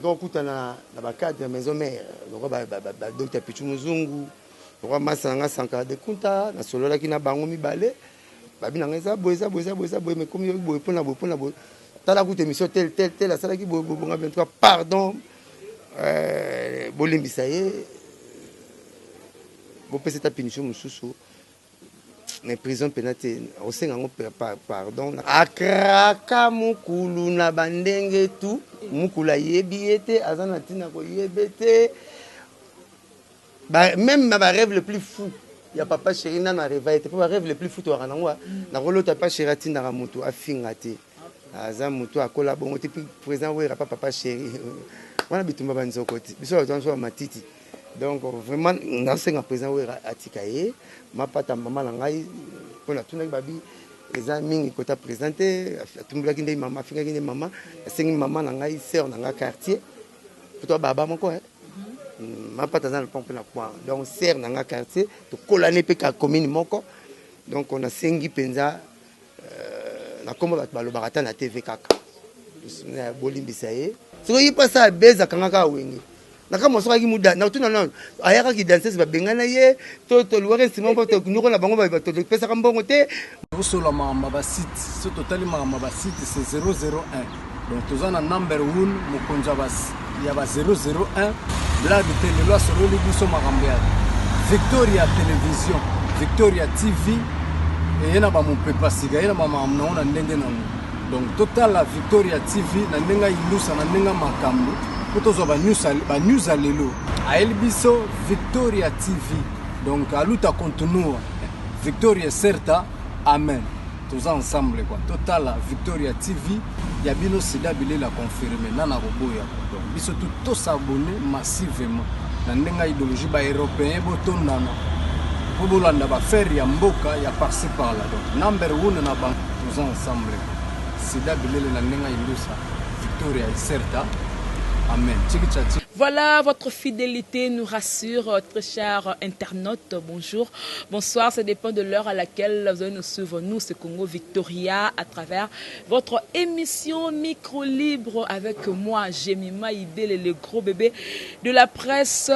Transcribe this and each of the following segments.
Quand on a la carte de maison mère, le docteur Pichu Muzungu, le roi Massanga Sankara de Kunta, la solola qui n'a pas mis balai, Babi Nangeza, Boisa, mais comme il y a pour la t'as la route émission telle, la salle qui bonga 23, pardon, Bolimbi ça y est, vous pouvez cette punition, Moussou. Mais prison pénalité au sein pardon akraka mukulu na bandenge tu mukula yebiete azana tina ko yebete même ma rêve le plus fou il y a papa chéri na rêve était pas rêve le plus fou to ranangwa na rolo ta pas chéri tina ra mutu afingate aza mutu akola bongo te président we papa chéri wana bitumba banzo koti biso to matiti. Donc vraiment dans ce présent où atikaye ma pata maman langai pour tout nak babi les amis qui t'a présenté tout mbla kinde maman finga kinde maman sengi maman langai sœur nanga quartier pour toi baba moko ma pata dans le pont na quoi donc sœur nanga quartier to kolane pe ka commune moko donc on a sengi penza na komba bat balo barata na TV kaka na bolimbi saye so yi pas ça beza kanga wengi naka mosoka ki muda na tuna non ayaka ki danseuse ba bengana ye to luware simon ba to nuko na bango ba to pesa kambongo te usola mama ba site ce total mama ba site c'est 001 donc tozana number 1 mukonja bas ya ba 001 blague tele lo solo li biso makambo ya Victoria Television Victoria TV et yena ba mupepa siga yena ba mama naona ndenge na donc total la Victoria TV na ndenga ilusa na ndenga makambo ba news à lelo a Elbiso Victoria TV donc à luta continua Victoria certa amen tous ensemble quoi total Victoria TV ya bino sida bile la confirmer nana roboya donc biso tout s'abonner massivement na ndenga idéologie ba européen botondana pour bolanda ba faire ya mboka ya par-ci par là donc number 1 na ba tous ensemble sida bile la ndenga ilusa Victoria certa. Amen. Voilà, votre fidélité nous rassure, très chers internautes. Bonjour, bonsoir, ça dépend de l'heure à laquelle vous allez nous suivre. Nous, c'est Congo Victoria, à travers votre émission Micro Libre avec moi, Jemima Ibele, le gros bébé de la presse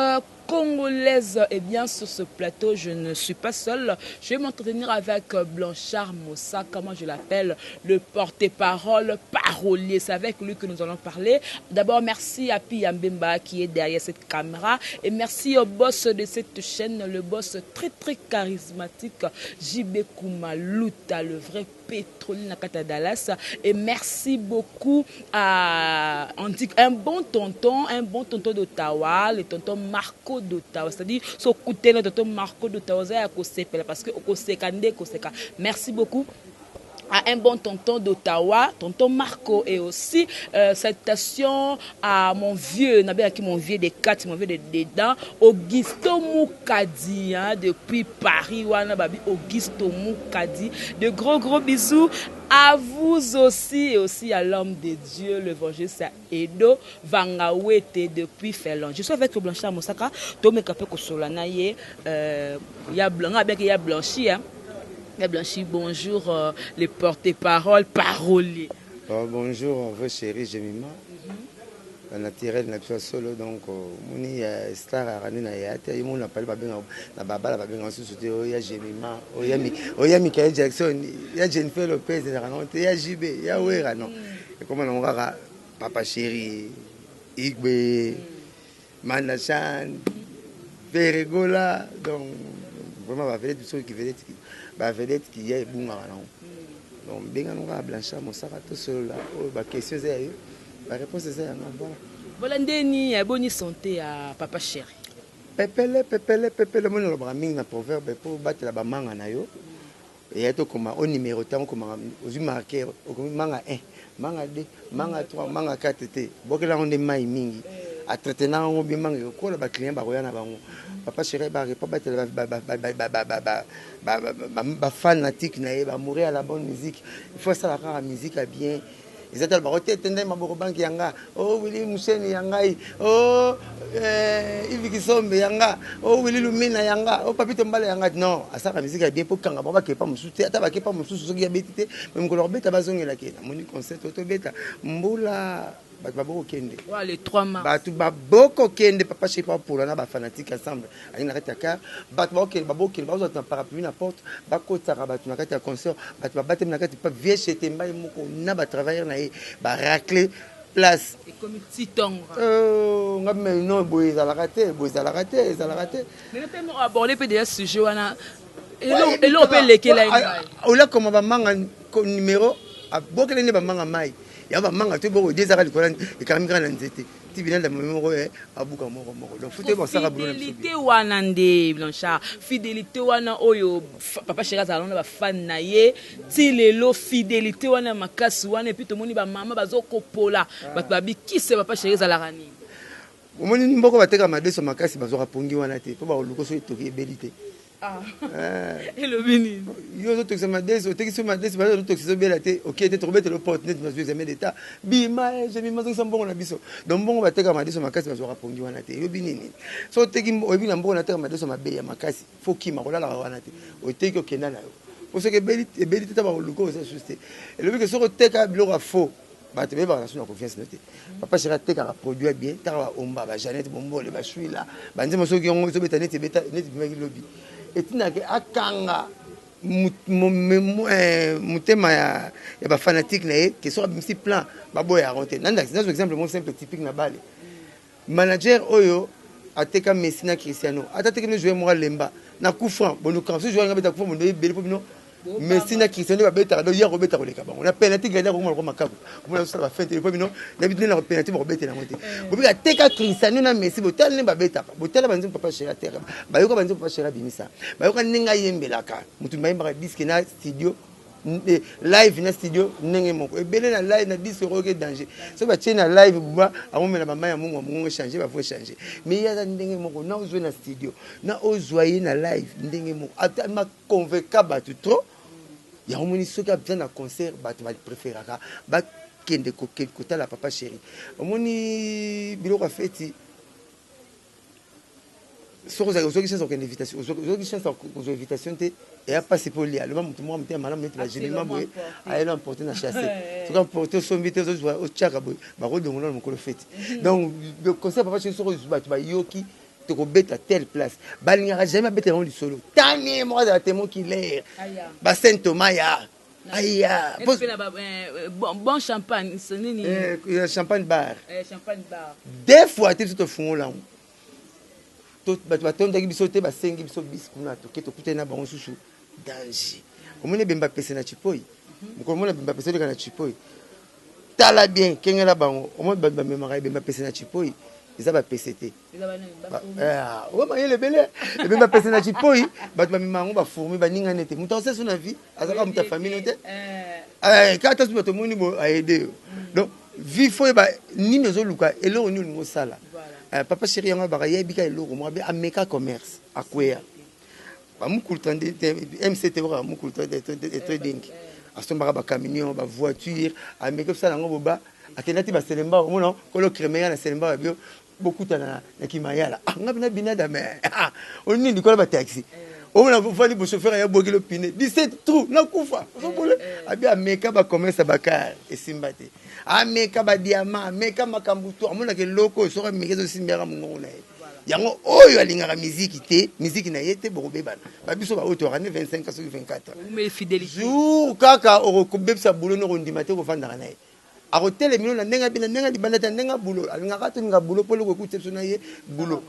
congolaise. Et bien sur ce plateau, je ne suis pas seule. Je vais m'entretenir avec Blanchard Mossa, comment je l'appelle, le porte-parole parolier. C'est avec lui que nous allons parler. D'abord, merci à Pia Mbemba qui est derrière cette caméra. Et merci au boss de cette chaîne, le boss très très charismatique, JB Koumaluta, le vrai pétrolier Nakata Dallas. Et merci beaucoup à un bon tonton d'Ottawa, le tonton Marco d'Ottawa. C'est-à-dire, ce côté le tonton Marco d'Ottawa, parce que merci beaucoup à un bon tonton d'Ottawa, tonton Marco, et aussi salutations à mon vieux, mon vieux des 4, mon vieux des dents, Augusto Moukadi, hein, depuis Paris, Augusto Moukadi. De gros bisous à vous aussi, et aussi à l'homme de Dieu, l'évangéliste Edo Vangawete depuis Fellon. Je suis avec Blanchard Moussaka, Tomé Kapeko Solanaye, il y a Blanc, bien qu'il y a Blanchi, hein. Blanchi, bonjour, les porte-parole paroliers. Bonjour, votre chérie Jemima. On a tiré de la solo, donc on est star à Rani Nayata. Et on a parlé de Baba, il y a Jemima, il y a Michael Jackson, il y a Jennifer Lopez, il y a JB, il y a Ouera. Et comme on a Papa Chéri, Igbe, Manachan, Ferregola, donc vraiment, il y a des choses qui venaient. Vedette qui est bon donc bien on va Blanchard Mossaka tout seul là ba question c'est la réponse c'est ça voilà ndeni bonne santé à Papa Chéri pepele mon le braming na proverbe pour battre la manga na yo et to comme au numéro tant comme aux marqué manga 1 manga 2 manga 3 manga 4 t bokela on est mai mingi à traiter na on bien manga ko la client ba roya na bango Papa Chéri ba battre fanatique na mourir à la bonne musique il faut ça la musique à bien ils étaient ba roté tendé ma borobank yanga oh Willy Musheni yanga oh Yves Kisombe yanga oh Willy Lumina yanga oh Papito Mbale yanga non à ça la musique à bien pour kanga ba ke pas musuti ata ba ke pas mususu so ya betité même ko leur beta bazongela ke na moni concert auto beta mbula bato baboko kende les 3 mars bato baboko kende papa chéri pa pour na ba fanatique ensemble ali na kati ya car bato baboko kende bazo na parapluie na porte bakotaka bato na kati ya concert bato babate na kati pa vieux chete mbai moko na ba travailleur na ye ba racler place et comme petit tongue mais non boy za la raté mais peut aborder peut déjà sujet wana et là on peut lequel là ola comme ba manga numéro abokele ne ba manga mai ya ba manga to boko des arali kolani e kamika na nzete tibina da memoro abuka moko donc faut bon ça rabulona fidélité wana nde Blanchard fidélité wana oyo papa chéri azalona ba fan na ye ti lelo fidélité wana makasi wana et puis to moni ba mama bazokopola bato babikise papa chéri azalaka nini omoni mboko bateka madeso makasi bazokapongi wana te po baoluko so etoki ebelite et le bini yo zo tokisa madeso oteki madeso bazo tokisa bela te ok te trobete le porte net na examen d'état bima je mi mazo mbongo na biso donc mbongo bateka madeso makasi bazokapongi wana te yo binini so oteki obina mbongo na teka madeso mabe ya makasi foki makolala wana te oteki okenda na yo pour ce que belite ta baoluko ça juste et le but que so oteka biloko faux bato be ba na confiance noté papa chéri ateka produit bien ta omba ba Janette bombole ba shuila banze mosoki ngo so beta net beta net bimaki lobby etina ke akanga mutema ya ba fanatique na ye ke so bimsi plan baboya ronte nanda c'est un exemple mon simple typique na bale manager oyo ateka Messi na Cristiano atateka no jouer moi lemba na coup franc bonu quand ce joueur ngabeta coup franc bonu bele popino Messi na Cristiano ba beta do ya robeta ko leka bango na penalty gardien ko mo makabu ko na sala fête le popino na bitne na penalty mo beta na monte bobi ateka Cristiano na Messi botal ne ba beta botal banzi papa chéri terre ba yoko banzi papa chéri bimisa ba yoko ninga yembelaka mutu mbayimba disque na studio live na studio ndenge moko ebele na live na 10 € ke danger so ba tient na live buba amomela mama ya mungu changer ba faut changer mais ya ndenge moko na ozwe na studio na ozwaye na live ndenge moko ata ma convaincre batu trop ya omoni soki abien na concert batu ba préféraka ba kende ko kota la papa chéri omoni biloko feti soki chance aucune invitation soki chance aux invitations te et a passé pour lia le moment moi m'était malade mais la généralement boy a elle emporté na chasser soki emporté son invité aux au tchaka boy ba rodongo na mokolo fete donc le concert papa chéri soki ba tu ba yoki te ko beta telle place balingara jamais beta dans le solo tani moi de témoin qui l'air ba Saint Thomas ya aya bon champagne c'est nini champagne bar des fois tu te font là bato batondaki biso te basengi biso bis kuna toke tokute na bango susu danger omoni bemba pese na chipoi mokomona bemba pese na chipoi tala bien kengela bango omoni bato bamemaka bemba pese na chipoi eza bapese te omayele ebele bemba pese na chipoi bato bamemango bafourmi baningane te moto aoseso na vie azaka moto ya famille te kata su bato omoni bo aede yo donc vie fo yeba nini ozoluka eloko nini olingi osala papa chéri yango baka yebika eloko mo abe ameka commerce akwea bamukuluta nde mct baka mukuluta trading asombaka bacamion bavoiture ameka osala yango boba akenda ti baselemba omona kolo crémeya na selemba babio bokutana na kimayala nga bina binada me onini ndikola bataxi omona vali bochauffeur ya bokilo pine 17 trou nakufa osopole abi ameka bacommerce bakar esimba te ameka badiama ameka makambo to amona ke loko soka mikezo simbera mungo na ye yango oyo alingaka miziki na ye te bokobebana babiso ba oto rane 25 kaso 24 mais fidélité jour kaka okobebisa bulo no kondima te kofandaka na ye akotele mino na ndenga bina ndenga libanda ta ndenga bulo alingaka to nga bulo polo ko kutse na ye bulo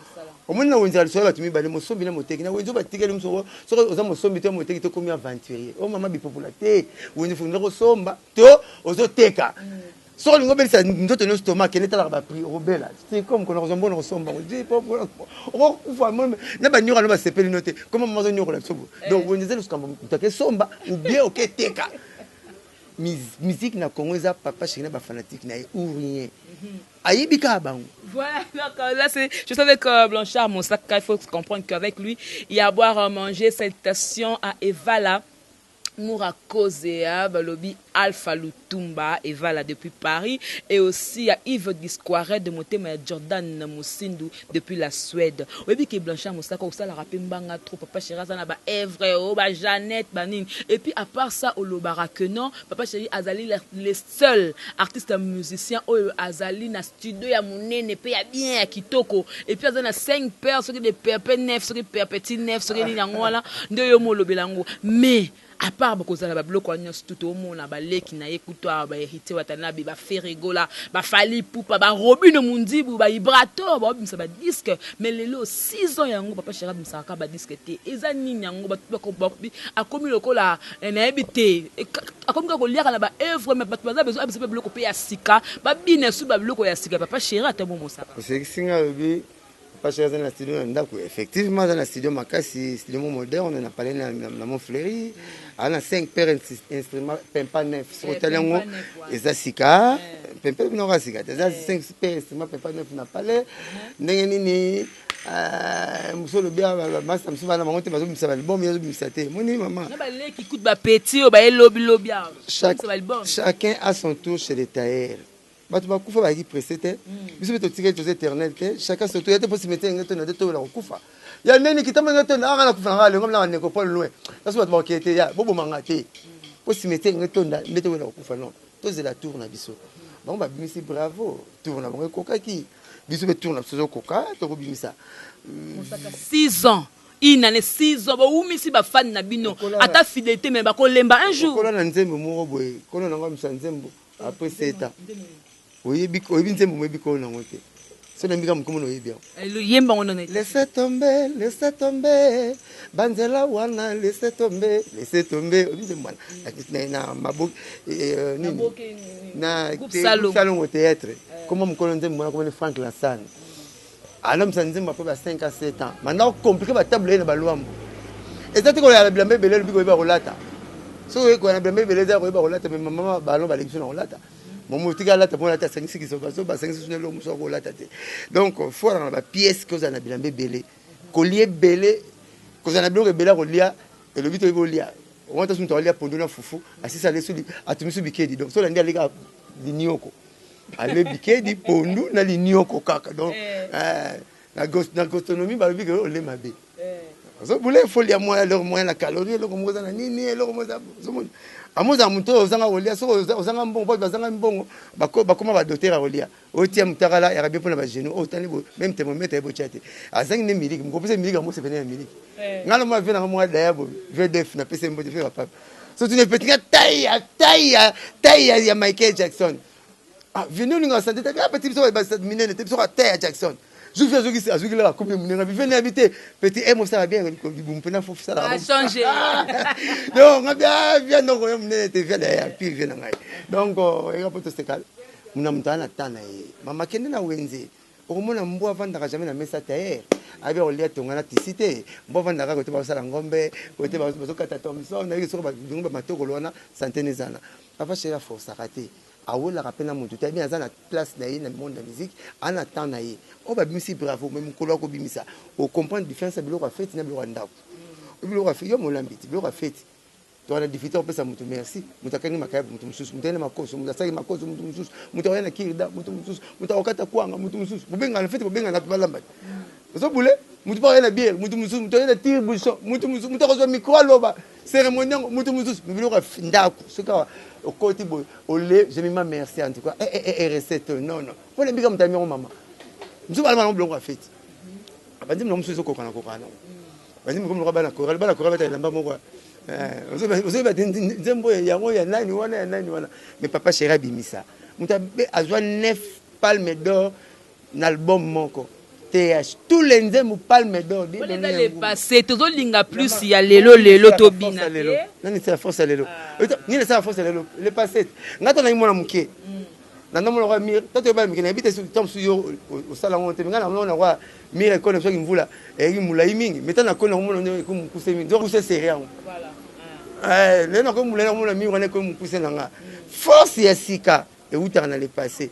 omoni na wenza so batumi bale mosombi na moteki na wenzo batikeli msoko soko oza mosombi te moteki to komi aventurier o mama bipopularité wenzo funda ko somba to ozo teka so lingo belisa ndoto no stomac kene tala ba prix robela c'est comme qu'on a bon ressemble on dit pas on kufa na ba nyora no ba sepeli note comme mazo nyora la sobo donc wenzo le skambo mutake somba ou bien ok teka musique na Congo eza papa chéri na ba fanatique na ou rien aïbika bango. Voilà, donc là c'est je savais que Blanchard Moussaka, il faut comprendre qu'avec lui il y a à boire à manger. Salutations à Eva là Mourakozea, Balobi, Alpha Lutumba, Eva là depuis Paris, et aussi à Yves Disquaret de Motema Jordan Moussindu depuis la Suède. Oui, puis Blanchard Moussaka, ou ça la rapé mbanga trop, papa chéri, ça n'a pas Evre, ba Jeannette, Banine. Et puis à part ça, au Lobaraque, non, papa chéri, Azali, les seuls artistes musiciens, Azali, na studio, ya mounene, pe ya bien, ya kitoko. Et puis Azali, na 5 pères, ceux qui des pères, neuf, ceux qui pères petit neuf, ceux qui n'y a de yomo lobelango. Mais, à part bakozala ba bloko nyos tout au monde ba leki na yekuto ba hérité watana ba ferego la ba fali poupa ba robino mundibu ba ibrato ba bimsa ba disque mais lelo 6 ans yango papa chéri bimsa ba disque te eza nini yango ba akomi lokola na ebité akomi ko liaka na ba œuvre mais bato baza besoin ba bloko pe ya sika ba bine su ba bloko ya sika papa chéri atamo mosaka c'est singa bi papa chéri dans la studio ndako effectivement dans la studio makasi studio moderne on a parlé na mon fleury on a 5 paires instruments pempa neuf sur telengo ezasika pempa bino sika déjà 5 paires instruments pempa neuf na palais ndenge nini musolo bien master msuba na mangote bazo bimisa album yazo bimisa te moni maman na ba leki coûte ba petit ba lobi chacun a son tour chez les tailleurs bato bakufa baki pressé te biso beto tika chose éternel te chacun son tour yate posi mettre ngato na deto la kufa ya neni kitama ngato na ngana kufa ngale ngom na nekopol loin parce bato bakete ya bobo mangate posi mettre ngato na meto la kufa non toze la tour na biso bon ba bimisi bravo tour na bongo kokaki biso be tour na biso koka to ko bimisa 6 ans il a 6 ans ou misi ba fan na bino ata fidélité mais ba ko lemba un jour ko na nzembo moko boye ko na ngam sa nzembo après 7 ans oui biko nzembo mo biko na ngote so na mbika mkomo no yebia le yemba on est laissez tomber banzela wana laissez tomber nzembo na mabok nini na salon au théâtre comment mkono nzembo na comme Frank Lassane alom sa nzembo après 5 à 7 ans maintenant compliqué ba table na balwambo ezati ko ya bilambe belelo biko ba rolata so ko na bilambe beleza ko ba rolata mais maman balon ba lection na rolata mon tika là pour la ta 5 qui sont passés ba 5 sur le muso ko lata te donc faut dans la pièce que za na bilambe belé collier belé que za na bilambe belé ko lia et le bito ko lia on ta sunto lia pondona fufu asisa le suli atumisu bikedi donc so la ndia lika linioko ale bikedi pondu na linioko kaka donc na gastronomie ba bi ko le mabe so boule folia moi leur moins la calorie leur mo za na nini leur mo za so amoza muto ozanga olia so ozanga mbongo bazanga mbongo bakoma ba docteur olia otia mutakala ya rabie pona ba genou otani bo même thermomètre ebo chate azangi ne miliki mkopese miliki mo se venir ya miliki ngalo mo vena mo daya bo VDF na pese mbo de faire papa so tu ne peux pas taille ya Michael Jackson venu ninga santé ta petit so ba minene te so taille Jackson je fais ce la coupe mon venez habiter petit et moi ça va bien vous prenez faut ça a changé donc bien donc on te vient derrière puis vient ngai donc il va pas te sécal muna mutana tana mama kende na wenze okomona mbo avanda jamais na mesa taire avec olia tongana tisite mbo avanda ka kote ba sala ngombe kote ba kata Thomson na yiki ba ngombe matoko lona santene zana papa chéri force raté awola rapena mutu ta bien azana place na na monde de musique en attend na ye on va bimisi bravo même kolo ko bimisa o comprendre différence bilo ka fête na bilo ndako bilo ka fête yo molambiti bilo ka fête to na difficulté on peut ça mutu merci mutakani makaya mutu mususu mutene makoso mutasaki makoso mutu mususu mutawena kirida mutu mususu mutawakata kwanga mutu mususu bubenga na fête bubenga na balamba so boule mutu pa na bière mutu mususu mutawena tire bouchon mutu mususu mutakozwa micro loba cérémonie mutu mususu bilo ka ndako suka au côté au lait je me merci en tout cas et recette non pour les bigam tamiro maman nous allons aller blongo fête abandi nous sommes ko kana bandi nous ko bana ko bata lamba moko vous ba nzembo yango ya nani wana mais papa chéri bimisa mutabe azwa 9 palmes d'or n'album moko TH tous les nzembo palmes d'or les passé tozo linga plus ya lelo to bina nani c'est la force lelo ni c'est la force lelo le passé ngato na imona muke na ndomo lo mir toto ba mikina bite su tam su yo o sala ngonte ngana mona kwa mire ko ne so kimvula e kimula imingi metana ko na mona ne ko mukuse mi donc c'est sérieux voilà le na ko mula na mona mi wana ko mukuse nanga force ya sika e uta na le passé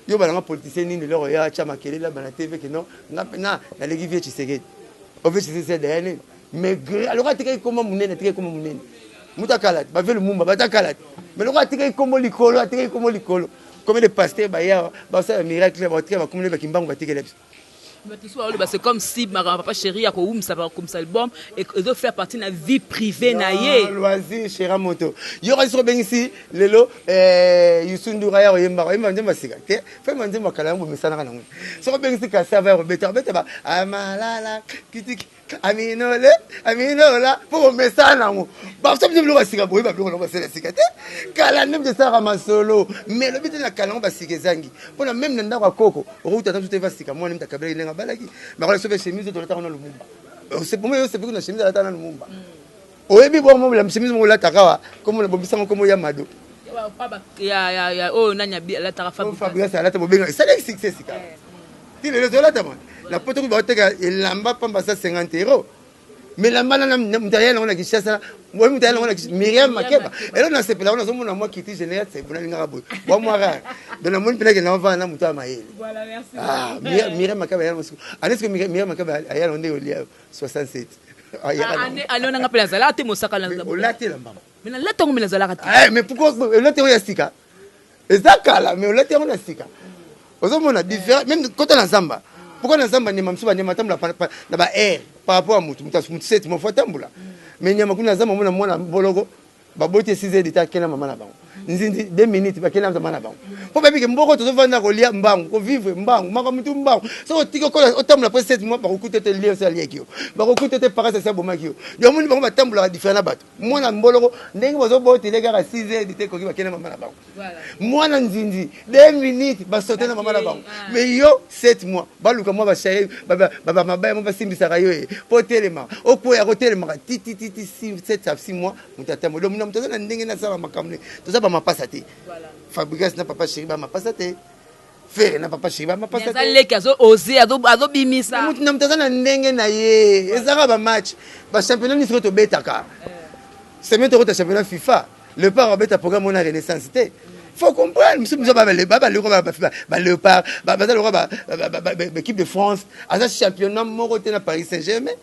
yo balanga politicien ni lelo ya cha makelela bana TV que non na legi vie Tshisekedi o vie Tshisekedi derrière mais alors atika comment munene atika comment munene muta kalat ba velo mumba ba ta kalat mais alors atika comment likolo atika comment likolo comme des pasteurs ba ya ba ça miracle ba atika ba comme les kimbango ba tika leps. C'est comme si ma papa chéri a comme ça album et de faire partie de la vie privée naie. Loisir chéra moto. Yo reste bien ici lelo Yusundura ya yemba yemba ndema sika. Fait manje makala ngo misana kana ngo. So bien ici ka serveur beta ba amalala kitiki aminola pour mesana ngo. Ba so bien lo sika boy ba lo sika sika te. Kala nem de sara masolo mais le bita na kala ngo ba sika zangi. Pona même nda kwa koko, route ta tout va sika moi nem ta kabela balaki makola sobe chemise de l'autre on a le mumba c'est pour moi c'est pour que la chemise de l'autre on a le mumba oyebi bon moi la chemise mo la takawa comme la bobisa comme ya mado ya oh nanya la tara Fabrice la ta bobenga ça c'est succès sika ti le zola ta la poto ko ba teka elamba pamba ça 50 €. Mais la malana mtayela on a qui chasse moi mtayela on a qui Myriam Makeba et là on s'est là on a mon moi qui était général c'est bon linga boy bon moi rare dans le monde pena que na va na muta maele voilà merci ah Myriam Makeba ya musu est-ce que Myriam Makeba ayala on est au 67 allez on a appelé ça là te mosaka là on l'a té la maman mais là tongo mais là mais pourquoi là té on ya sika ezakala mais là té on a sika ozomona différent même quand on ensemble pourquoi ensemble ni mamsuba ni matamla na ba air par rapport à mutu set mo fatambula mais nyama kuna zama mona bologo babote 6 heures d'état kena mama na bango nzindi 2 minutes ba kena mama na bango po babi ke mboko to vanda ko lia mbangu ko vivre mbangu maka mutu mbangu so tiko ko otambula pour 7 mois ba ko kutete lia sa lia kio ba ko kutete parasa sa boma kio yo moni bango batambula différent bato mona mbologo ndenge bozo bote le gara 6 heures d'état ko ba kena mama na bango voilà mona nzindi 2 minutes ba sauter na mama na bango mais yo 7 mois ba luka moi ba chéri ba mabaya mo ba simbisa ka yo po telema o ko ya ko telema ti 7 mois mutata mo muna mutaza na ndenge na sala makamne to za ba mapasa te voilà Fabrice na papa chéri ba mapasa te Fer na papa chéri ba mapasa te azale kazo oser azo bimisa mutu na mutaza na ndenge na ye ezaka ba match ba championnat ni soto betaka semaine to ta championnat FIFA le par beta programme on a renaissance te faut comprendre monsieur baba léopard l'équipe de France à ce championnat moko te na Paris Saint-Germain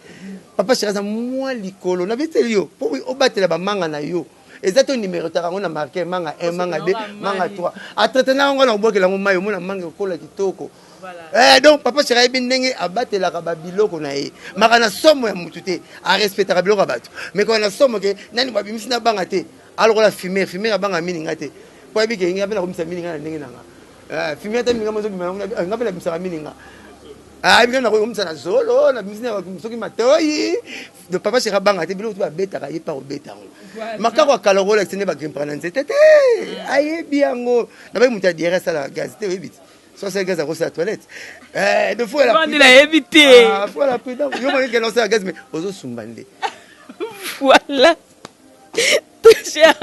papa chéri za moi likolo na beteli yo po obatela ba manga na yo exacto numéro ta on a marqué manga 1 manga 2 manga 3 atatena ngo na obokela ngo mayo mona manga kola kitoko voilà donc papa chéri bindenge abatela ka ba biloko na ye maka na somo ya mutute a respecter biloko bato mais quand na somo ke nani ba bimisi na banga te alors la fumer banga mini ngate po bi ke ngi abela ko misa mini ngana ndenge nanga fumer ta minga mozo bima ngabela misa mini nga bien na ko misa na solo na bimisi na soki matoyi de papa chéri banga te biloko to ba beta ka ye pa obeta ngo makako kaloro la tsene ba grimpana nzete te aye biango na ba muta dire ça la gazette oui vite soit c'est gaz à rosser la toilette de fois la on l'a évité fois la prudence yo mo ke lancer la gaz mais ozo sumbande voilà chers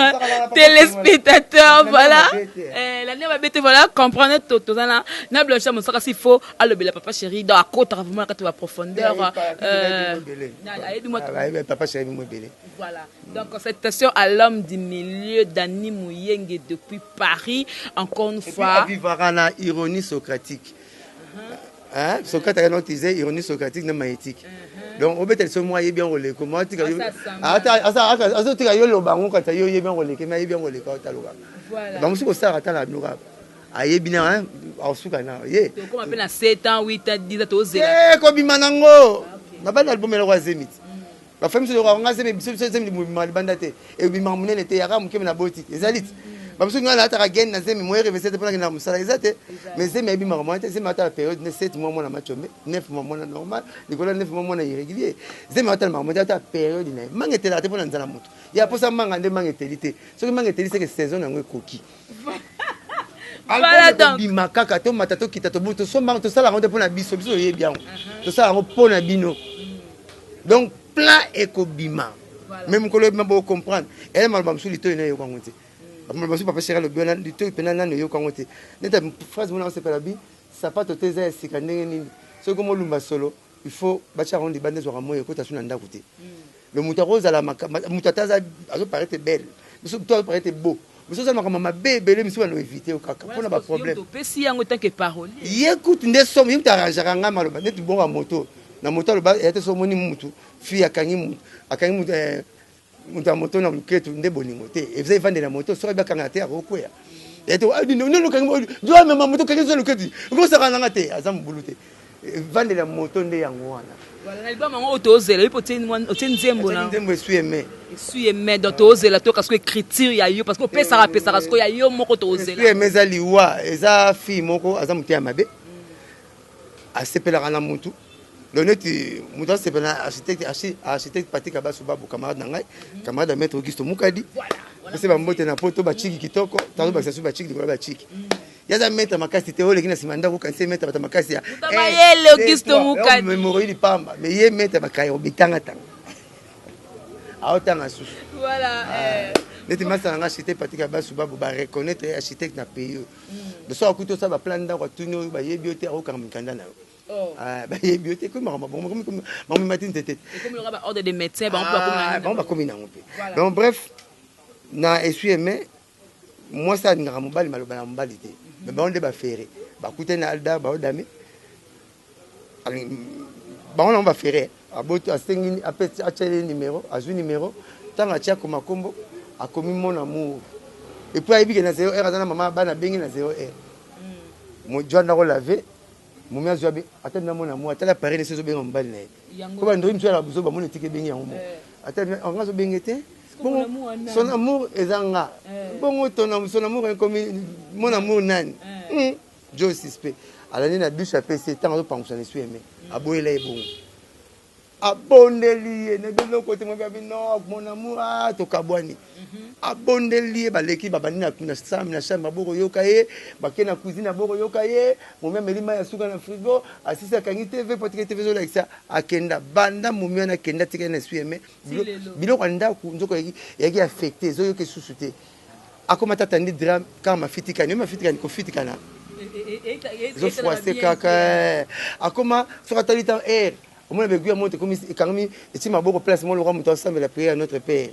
téléspectateurs, voilà. L'année va bête, voilà, comprenez tout ça. N'a blanchi mon sac s'il faut. Alors, le papa chéri, dans la côte, vraiment, quand tu vas profondeur. Papa chéri, moi belé. Voilà. Donc, cette question à l'homme du milieu, Dani Mouyenge depuis Paris, encore une fois. Vivre na ironie socratique. Hein? Socrate a utilisé ironie socratique non maïtique. Donc, au betel ce mois, il est bien relé. Comment tu as eu le bangon quand tu as eu bien relé, mais il est bien relé quand tu as eu le bangon. Voilà. Donc, si vous savez, tu as eu le bangon. Aïe, bien, hein? En sous canard. Comment on appelle 7 ans, 8 ans, 10 ans, 12 ans? Eh, comme Bimanango. Ma bande album est le roi Zémit. La femme se le roi Zémit, c'est le bandate. Et Bimamoune était à Ram, qui m'a bouti. Les élites. Parce que nous avons été na zemi moi réveillé pour que na musala exact mais zemi abi marmoite c'est ma période de 7 mois na match 9 mois na normal Nicolas 9 mois na irrégulier zemi atal marmoite ta période na mangete la te pour nzala moto ya posa manga nde mangetelité ce que mangetelité c'est que saison na ngokoki voilà donc bimakaka to matato kitato buto so mango to sala ronde pour na biso ye bien to sala ngo pour na bino donc plan ekobima même ko le mabo comprendre elle m'a bamsu lito ina yo kangote je papa chéri le bien du tout penana no yo kangote neta phrase mona se pela bi sapato teza sikandenge nini so comme lumba solo il faut bacha rondi bande zo ramoyo ko tasuna ndako te le mutaroza la mutataza azo paraître belle mais toi paraître beau mais ça mama ma bébé mais souvent no éviter au kaka pour na ba problème to pesi yango tant que parole écoute nde somme il t'arrangera nga maloba net bon à moto na moto aloba ete so moni mutu fi akangi mutu mutu moto na luketu nde boningo te e vous vendre la moto so ba kanga te akokwea ete non kangi do même moto kangi so luketu ngo saka nanga te azam bulute vendre la moto nde yango wana voilà il ba mango otozela ipo tini nzembo na nzembo esui mais donc tozela to parce que écriture ya yo parce que pesa parce que ya yo moko tozela esui eza liwa eza fi moko azam te mabe asepela na mutu l'honnête mutu asepela architecte Patrick Abasu babu camarade nangai camarade maître Auguste Mukadi c'est ba mbote na poto ba chiki kitoko tazo ba sasu ba chiki ko ba chiki yaza maître makasi te ole kina simanda ko kanse maître ba makasi ya tabayele Auguste Mukadi memori pamba mais ye maître ba kayo bitanga tanga aotanga susu voilà neti masa nga architecte Patrick Abasu babu ba reconnaître architecte na pays de so akuto sa ba plan ndako tuno ba yebi ote ako kanga mikanda na bah yebi ote ko mama bon mama matin tete comme le rabat ordre des médecins on va comme na ngopé donc bref na esui moi ça ngara mobali maloba na mobali te mais ba onde ba ferré ba kuté na alda ba odame ba on va ferré aboto asengi apeti achele numéro azu numéro tanga tia ko makombo akomi mon amour et puis ayibi ke na 0 heure azana mama bana bengi na 0 heure mo jwana ko laver mo mia zoabi atana mon amour atala paré ne sezo benga mbali na ko ba ndo mtu ala buzo ba mo netike bengi yango atana on ngazo bengete son amour ezanga bongo son amour comme mon amour nani Joe Sispe alani na bus apc tant pensionner suis aimé aboyela ebongo abondeli ne belo côté mo bia non mon amour to kabwani abondeli baleki babani na sam na chambre boko yokaye bakena cuisine boko yokaye mo mia melima ya suka na frigo asisa kangi tv potike tv zo like ça akenda banda mo mia na kenda tika na suis aimé bilo kwanda ku nzoko yaki affecté zo yoke susute akoma tatandi drame kama fitika ni ko fitika na zo froissé kaka akoma sur atalita air au moins le monte comme économie et si ma beaucoup place moi le roi monte ensemble la prière à notre père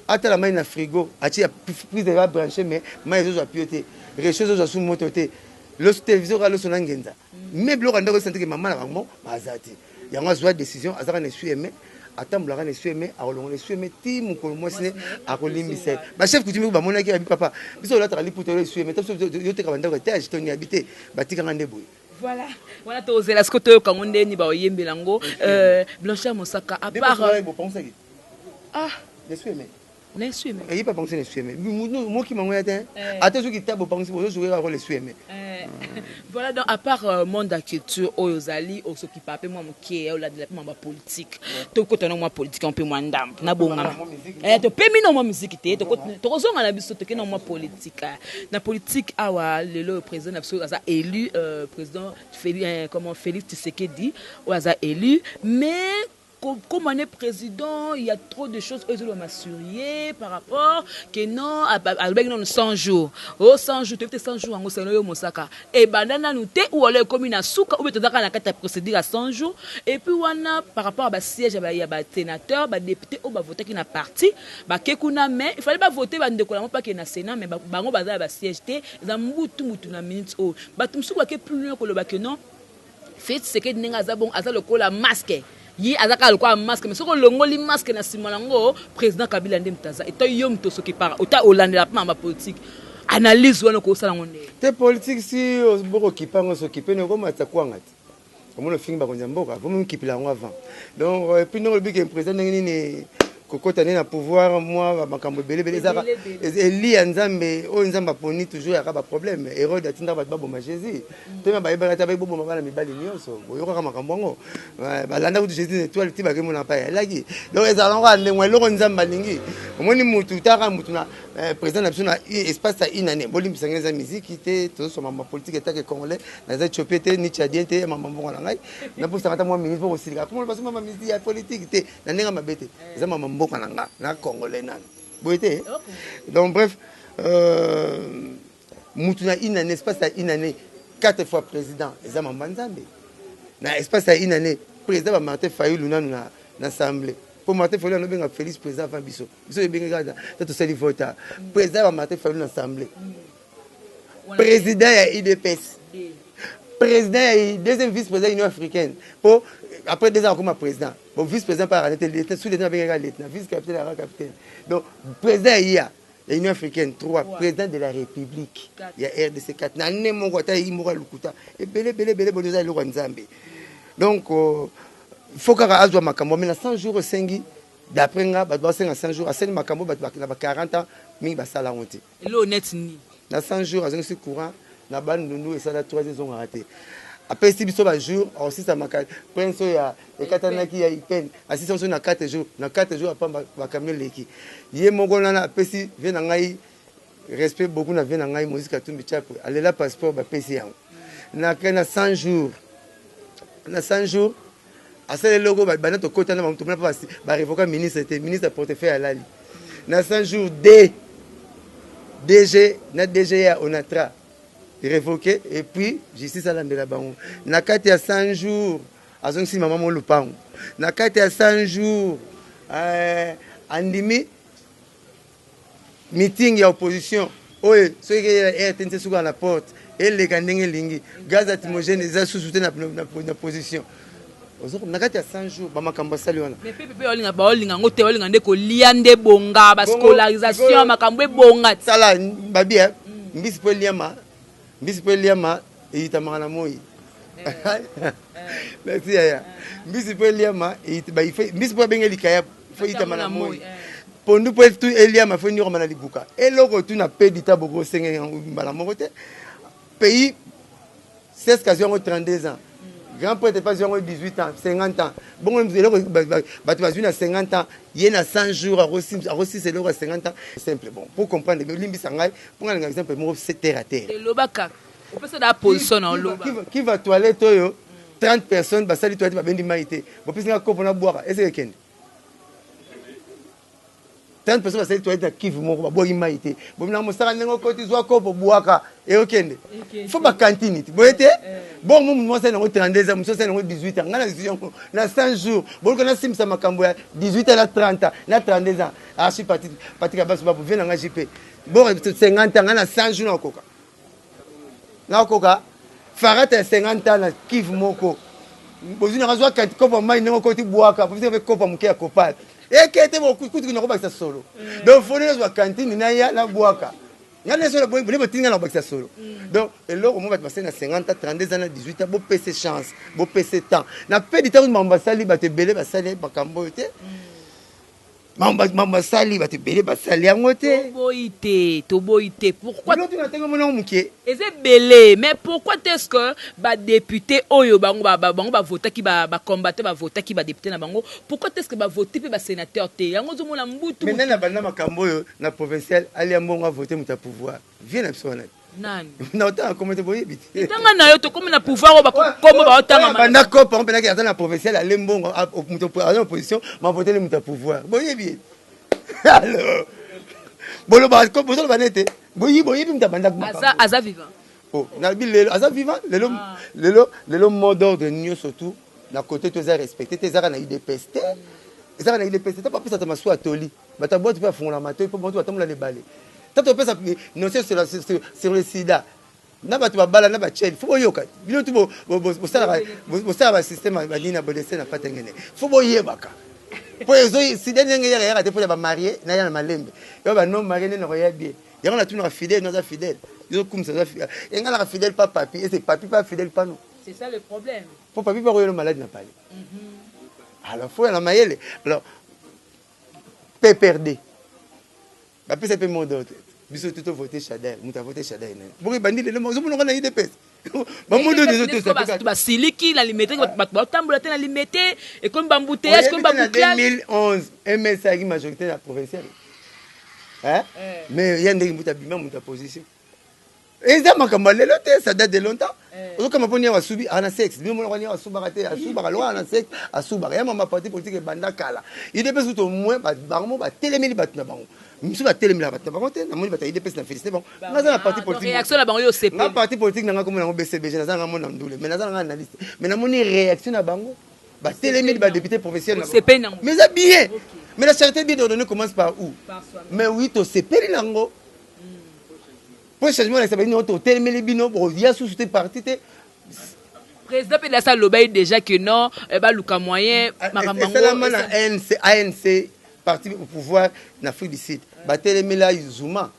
ata la main na frigo ati prise de la brancher mais mais zo apioter les choses zo sous mototé le téléviseur le son ngenza mais bloc ndako sentir que maman la bango bazati yango zo décision azaka ne suis aimé atambulaka ne suis aimé akolongo ne suis aimé ti mukolo mwasine akolimbisa ba chef coutume ba monaki abi papa biso la tali puto le suis aimé to yo te kabanda ko etage to ni habiter batika ngande boy. Voilà, voilà tozela ce que tu as ondé ni ba oyembe lango Blanchard Mosaka à part ah je suis aimé ne suis aimé et il pas penser ne suis aimé moi qui m'envoie atteint attends qui table penser pour jouer avec le suis aimé voilà donc à part monde de culture oyozali o s'occupe pas moi mokie o la développement politique to ko tona moi politique on peut moi ndam na bonga to pemi no moi musique te to kozonga na biso to ke no moi politique na politique awa le président absolu a élu président Félix Tshisekedi ou a élu mais comme on est président, il y a trop de choses que je dois m'assurer par rapport que non, à 100 jours. Oh, 100 jours, tu fais 100 jours en Osano Mosaka. Et banana nous te ou aller comme une souka ou peut-être dans la procédure à 100 jours. Et puis on a par rapport à siège, il y a des sénateurs, des députés ou va voter qui n'a parti, bah kekuna mais il fallait pas voter bah ne collaborer pas qui na Sénat mais bah on va dans siège te, dans mutu na minute oh. Bah tout souka que plus loin que le bac non. Fait c'est que n'enga za bon aza le cola masque. Yi azaka alikuwa masque mais soko longoli masque na simalango président Kabila ndemtaza et to yom to soki para ota olandela pa ma politique analyse wana ko sala ngonde te politique si boko kipango sokipe ne koma tsakwanga ti omono fingi ba konja mboka vomu kipila ngo avant donc puis non le big président nini kokota na pouvoir moi makambo belé zaka eli nzambe o nzamba poni toujours ya ba problème Hérode atinda ba boma Jésus te ba ibara ta ba boma bana mibali nyonso boyoka kama makambo ngo ba landa ku Jésus étoile ti ba ke mona pa ya laki donc ezalanga ndengwe loko nzamba lingi omoni mutu taka mutu na président na na espace une année bolimbisa ngeza musique te to so mama politique etake congolais na za chopete ni tchadien te mama mbongo na ngai na pour ça moi ministre pour silika comment parce que mama musique ya politique te na ndenga mabete za mama na congolais nan boité donc bref mutuna une année espace à une année 4 fois président eza mambanzambe na espace à une année président Martin Fayulu na assemblée pour Martin Fayulu no benga Félix président avant biso benga to sali vota président Martin Fayulu na assemblée président ya IDPS président deuxième vice-président de l'Union africaine après 2 ans comme président bon vice-président par lieutenant sous-lieutenant avec lieutenant vice-capitaine avec capitaine donc président il y a l'Union africaine 3 président de la République il y a RDC 4 nané mon kota imora lukuta et belé bodoza le Nzambe donc il faut que azwa makambo mais na 100 jours sengi d'après nga ba 100 jours aseni makambo ba 40 ans mingi ba sala honte et le honnête ni na 100 jours azongi si courant na bandundu esala 3 saisons raté après si biso ba jour aussi ça makal prince ya ekatanaki ya ipen assistant sur na 4 jours après ba camion leki ye mongo na pesi vient na ngai respect beaucoup na vient na ngai musique atumbi chapo alela passeport ba pesi yango na 100 jours na 100 jours asala logo ba na to kota na mutu na pas ba révoquer ministre portefeuille alali na 100 jours DG ya onatra révoqué et puis justice à l'andela bango na kati ya 100 jours azongisi maman mo lupango na kati ya 100 jours andimi meeting ya opposition oye soki RTNC suka na porte eleka ndenge lingi gaz lacrymogène eza sous na position na kati ya 100 jours bamakambo asali wana mais pepe olinga ngo te olinga nde kolia nde bonga ba scolarisation makambo ebonga sala babia mbisi po liama eyitamaka na moi merci yaya mbisi po liama mbisi po abenge likaya fo yitama na moi pondu po tu eliama fo nyokama na libuka eloko tu na pedita boko senge mbala moko te pays 16 cas yango 32 ans grand prêtre pas yango 18 ans 50 ans bon eloko batu bazwi na 50 ans ye na 100 jours arrosi c'est eloko 50 ans simple bon pour comprendre limbisa ngai pour un exemple mo c'est terre à terre lobaka on peut se da position na loba qui va toilette oyo 30 personnes basali toilette ba bendi maité bo pisa kopo na boire est-ce que kende 30 personnes basali toilette na kivu moko ba boire maité bo na mosaka ndengo koti zwa kopo boaka et okende faut ba cantine ti boyete bon moi c'est nango 32 ans moi c'est nango 18 ans ngana vision na 100 jours bon ko na simsa makambo ya 18 ans na 30 ans na 32 ans archi parti ka baso ba vient na JP bon 50 ans ngana 100 jours na koka na koka farata 50 ans na kivu moko bozina razwa kati kopo mai nango koti boaka vous avez kopo muke ya kopal et qui était beaucoup de gens qui solo donc faut les voir cantine na ya na boaka ngana so bo bo tinga na bakisa solo donc et là au moment va passer na 50 ans 32 ans 18 ans bo PC chance bo PC temps na pe du temps mambasali ba te belé ba sali ba kambo te mambasali ba te belé ba sali yango te toboité pourquoi l'autre na tengo mona muke eze belé mais pourquoi est-ce que ba député oyo bango ba voter ki ba combattre ba voter ki ba député na bango pourquoi est-ce que ba voter pe ba sénateur te yango zo mona mbutu mais na banda makambo yo na provincial ali ambongo a voter muta pouvoir vient na sona nani na otanga komete boye biti tanga na yo to comme na pouvoir ba comme ba otanga banda ko par exemple na ki na provincial ali mbongo muta opposition ma voter le muta pouvoir boye bi alors bolo ba ko bolo ba nete boye bi muta banda aza vivant oh na bi lelo aza vivant lelo mot d'ordre nyo surtout na côté tous respecté tes ara na UDPS ezaka na UDPS pas pesa ta maso atoli bata boîte pe afungola mato pe moto batamula le balé tato pesa non sur le sida na bato babala na ba chel faut boyoka bino tu bo sala système ba dina bodese na patengene faut boyebaka po ezo sida ngenge ya te pour ba marier na ya na malembe yo ba non marier na roya bien yango na tuna fidèle na za fidèle yo comme ça engala ka fidèle pas papi et c'est papi pas fidèle pas nous c'est ça le problème pour papi pas royo malade na parler alors faut la mayele alors PPRD papi c'est pas mon d'autre biso tout voter Chadel muta voter Chadel bon bandi le mo zo mo na IDPS ba mondo des autres ça ba siliki la limité ba tambola te na limité et comme ba embouteillage comme ba bouclage 2011 MSA qui majorité la provinciale hein mais yande muta bima muta position eza makambo lelo te ça date de longtemps okama poni ya subi ana sexe bino mona kwani ya suba kate ya suba loi ana sexe asuba ya mama parti politique banda kala IDPS tout au moins ba bango ba telemeli bat na bango misu ba telemeli bat na bango te na moni ba IDPS na féliciter bon na za parti politique réaction na bango yo CP na parti politique na ngako mona BCBG na za ngamo na ndule mais na za ngana analyste mais na moni réaction na bango ba telemeli ba député professionnel CP na mais ça bien mais la charité bien ordonnée commence par où mais oui to CP nango pour changement ça veut dire auto telemeli bino bon ya sous te parti te président peut ça l'obéit déjà que non ba luka moyen makambango ANC parti au pouvoir en Afrique du Sud batelemela Zuma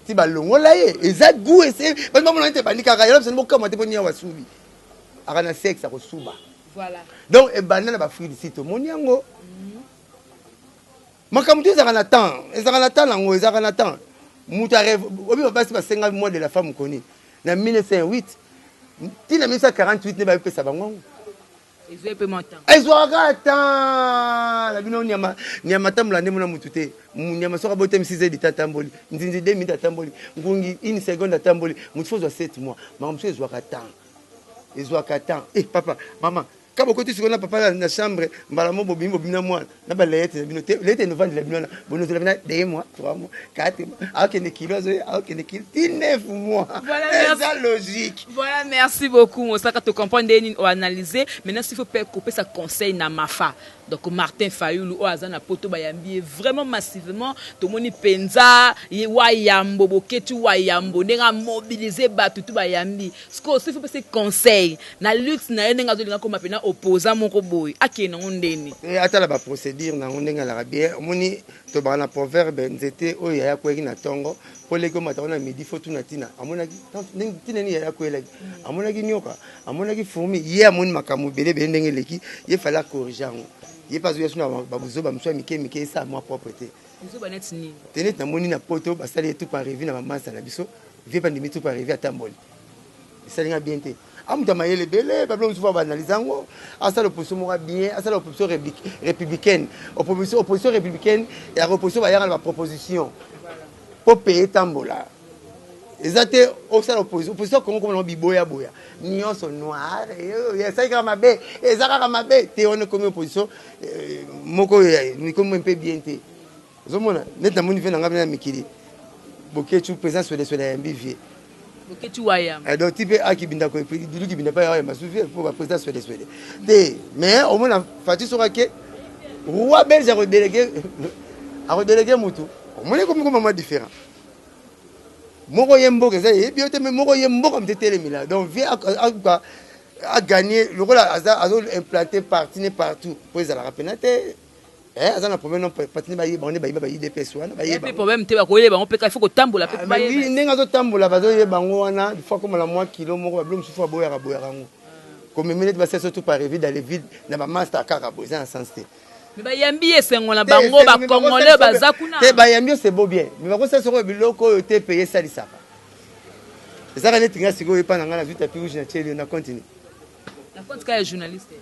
ti balongola ye eza goût ese ba mama nte bandika ya c'est mboka mate ponia wasubi akana sexe akosuba voilà donc e banana ba Afrique du Sud moniango makamtu ezaka na temps nango ezaka na temps mutu rêve obi basi ba 50 mois de la femme connue na 1908 tina 1948 ne ba pesa bango ils ont peu montant ezwaka temps la bino nyama tamula ndemo na mutu te nyama soka bote msize ditamboli nzinzi 2 minutes atamboli ngungi 1 seconde atamboli mutu fozwa 7 mois makamtu ezwaka temps papa maman kabo koti sikona papa na chambre mbala mo bobimbo bina mwana na ba lete bino te lete no vendre la bino na bono de la 2 mois 3 mois 4 mois akene kilos akene kil 9 mois voilà c'est logique voilà merci beaucoup on ça te comprendre ou analyser maintenant s'il faut pas couper ça conseil na mafa donc Martin Fayulu o azana poto bayambi vraiment massivement to moni penza ye wa yambo boketu wa yambo ndenga mobiliser batu tu bayambi ce que s'il faut passer conseil na lutte na ndenga zo linga ko mapena opposant moko boy akena ndeni atala ba procédure na ndenga la bien moni to bana proverbe nzete o ya kweki na tongo poleko matona midi fotu na tina amonaki tina ni ya kwelaki amonaki nyoka amonaki fourmi ye amoni makamu bele ndenge leki ye fala corriger il pas eu sur babuzo ba mso mike ça moi propreté buzo ba net ni tenet na moni na poto ba sali tout par arriver na maman ça na biso vie pas ndimi tout par arriver à tamboli ça linga bien té amuta mayele belé ba blom souvent ba analyser ngo asa l'opposition mora bien asa l'opposition républicaine opposition républicaine et la opposition ba yara ba proposition pour payer tambola ezate osala opposition comme no biboya boya nyonso noir ça ika mabe ezaka mabe te on comme opposition moko ni comme un peu bien te zomona net na moni fe na ngabela mikili boketu présence sur les mbv boketu waya donc type akibinda ko dilu kibinda pa ya masufi pour la présidence sur les te mais au moins fati sera que roi belge a redélégué mutu au moins comme maman différent moko yembo que ça et puis mais moko yembo comme télé mila donc vient à gagner le rôle a implanté partout pour ça la rappeler azana problème non parti ba yeba on ba yeba IDPS wana ba yeba problème te ba ko yeba on peut il faut ko tambola pe ba yeba ndinga zo tambola ba zo yeba ngo wana fois comme la mois kilo moko ba blom sufa boya ngo comme minute ba c'est surtout par vide dans les villes na ba master kaka bo ça en sens te mais ba yambi esengo na bango ba congolais baza kuna te ba yambi c'est beau bien mais ba ko ça soko biloko te payer ça lisaka ça kana tinga siko yepa na ngana vite puis je na na continue na compte ka journaliste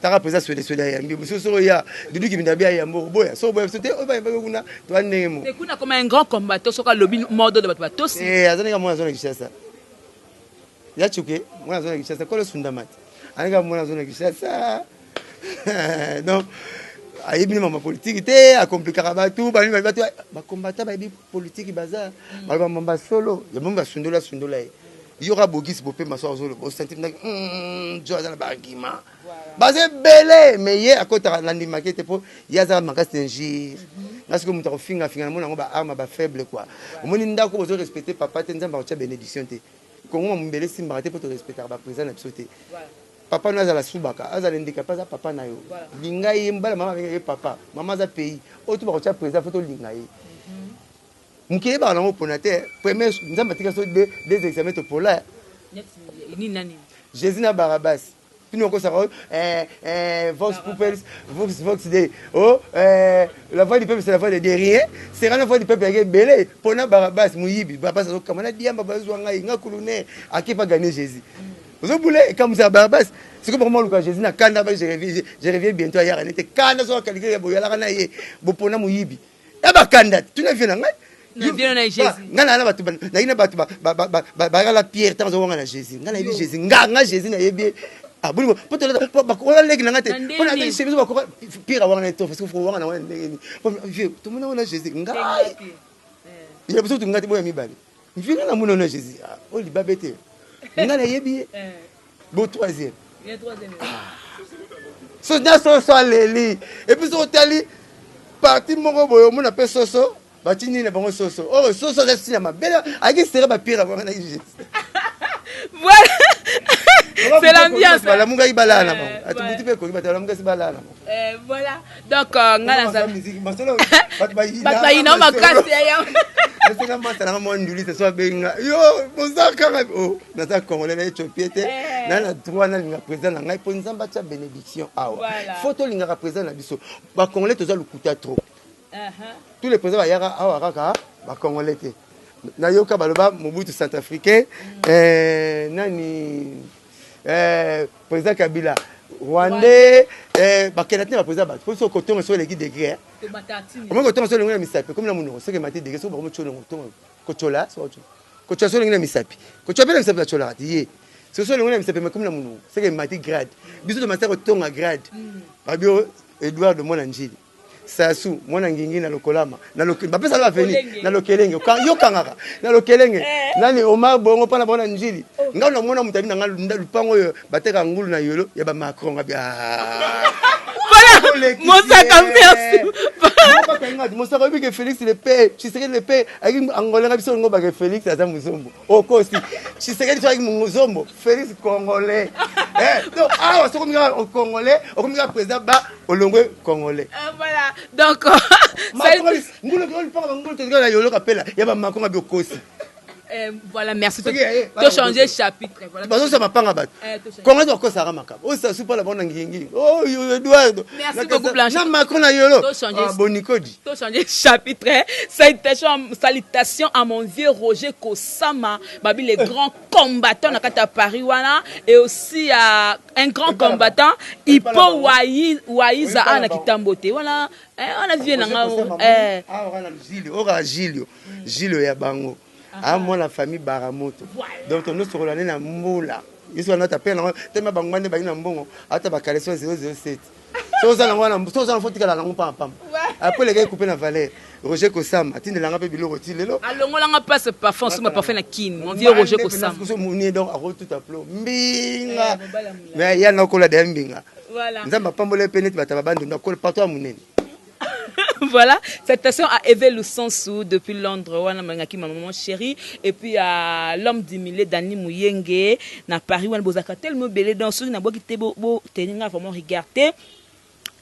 taka pesa swede yangi musoso ya didu ki bindabia ya mbo boya so boya sote o ba kuna to anemo te kuna comme un grand combattant soka lobby mode de batwa tosi azana ka mwana zona kishasa ya chuke mwana zona kishasa kolo sundamati anga mwana zona kishasa donc ayibi mama politique te a compliquer batu ba combattant ba bi politique baza ba mamba solo ya mamba sundola il y aura Bogis Bopé Massoir Zolo, au sentiment que Joazan Barguima. Basé belé, mais hier, à côté de l'animation, il y a un magasin de parce que nous avons fini à finir, nous avons arme faible quoi. Au moins, nous avons respecté papa, nous avons bénédiction. Comment on me laisse m'arrêter pour te respecter à présent absolument. Papa nous a la soubaka, a l'handicapé, papa na yo. Lingaï, maman avec papa, maman a pays. Autre part, tu as présent, photo lingaï. Mukile ba na ponater premier nzamba tika so des examens to pola ni nani Jésus na Barabas puis nous ko ça vox populi vox de la voix du peuple c'est la voix de rien c'est la voix du peuple qui belé pona Barabas muyibi Barabas so kamana diamba bazwa ngai ngakulune akipa gagner Jésus vous voulez comme ça Barabas c'est comme moi le Jésus na kanda ba je reviens bientôt hier on était kanda so kalike ya boyala kana ye bo pona muyibi ya ba kanda tu na viens ngai ngana na batu na ina batu ba la pierre tant zo ngana Jésus ngana bi Jésus nganga Jésus na yebi abuli poto ba ko la legi na ngate pona ta chemise ba ko pierre wanga to parce que faut wanga na wana ndenge vieux tout monde na Jésus ngana il a besoin de ngate boya mibali vieux na mona na Jésus o li babete ngana yebi bo troisième il est troisième so na so leli et puis so tali parti moko boyo mona pe soso batini na bango soso oh soso za sina mabele aki sera ba pire avant na Jésus Voilà. C'est l'ambiance. Voilà. Donc, tous les présidents congolais. Nayoka baloba Mobutu centrafricain, nani président Kabila rwandais, bakenaté président ba pour côté sur les degrés. Comment côté sur les misapi comme la muno c'est que maté degré sur ba cholo kochola so kochola sur les misapi kochola bela misapi la chola ti c'est sur les misapi comme la muno c'est que maté grade biso de master tonga grade babio Edouard de Monanjili Sasu mwana ngingi na lokolama na bapesa la veni na lokelenge yo kangaka na lokelenge nani Omar bongo pana bona njili ngao na mwana mutabi na ngalo lupango yo bateka ngulu na yolo ya ba Macron ngabia voilà Monsaka merci Monsaka bi que Félix le père Tshisekedi le père aki angolais ngabiso ngo ba que Félix aza muzombo okosi Tshisekedi so aki muzombo Félix congolais donc ah so comme congolais comme président ba olongwe congolais voilà donc voilà, merci. Tu as changé de chapitre. Voilà. Merci beaucoup, Blanche. Tu as changé de chapitre. Salutations à mon vieux Roger Kosama, les grands combattants à Paris, et aussi à un grand combattant, Ipo Waiza Ana Kitambote. Voilà. On a vu Gilles Yabango. À moi la famille Baramoto. Donc nous sommes allés dans Moula. Ils sont notre appel tellement bangwane ba ina mbongo ata ba kaleso 007. So za ngwana so za foti kala ngo pam pam. Après les gars coupé na valeur. Roger Kosama tinde langa pe biloko ti lelo. Alongo langa passe parfum sur ma parfum na kin. Mon vieux Roger Kosama. So moni donc a tout aplo. Mbinga. Mais ya na kola de mbinga. Voilà. Nzamba pambole penete bataba bandu na kola partout à munene. Voilà, cette station à Eve Lusansou depuis Londres, wana mangaki ma maman chérie, et puis à l'homme du milieu Dani Mouyenge na Paris wana bozaka tellement belé dans ce na boki tebo teninga vraiment regarder.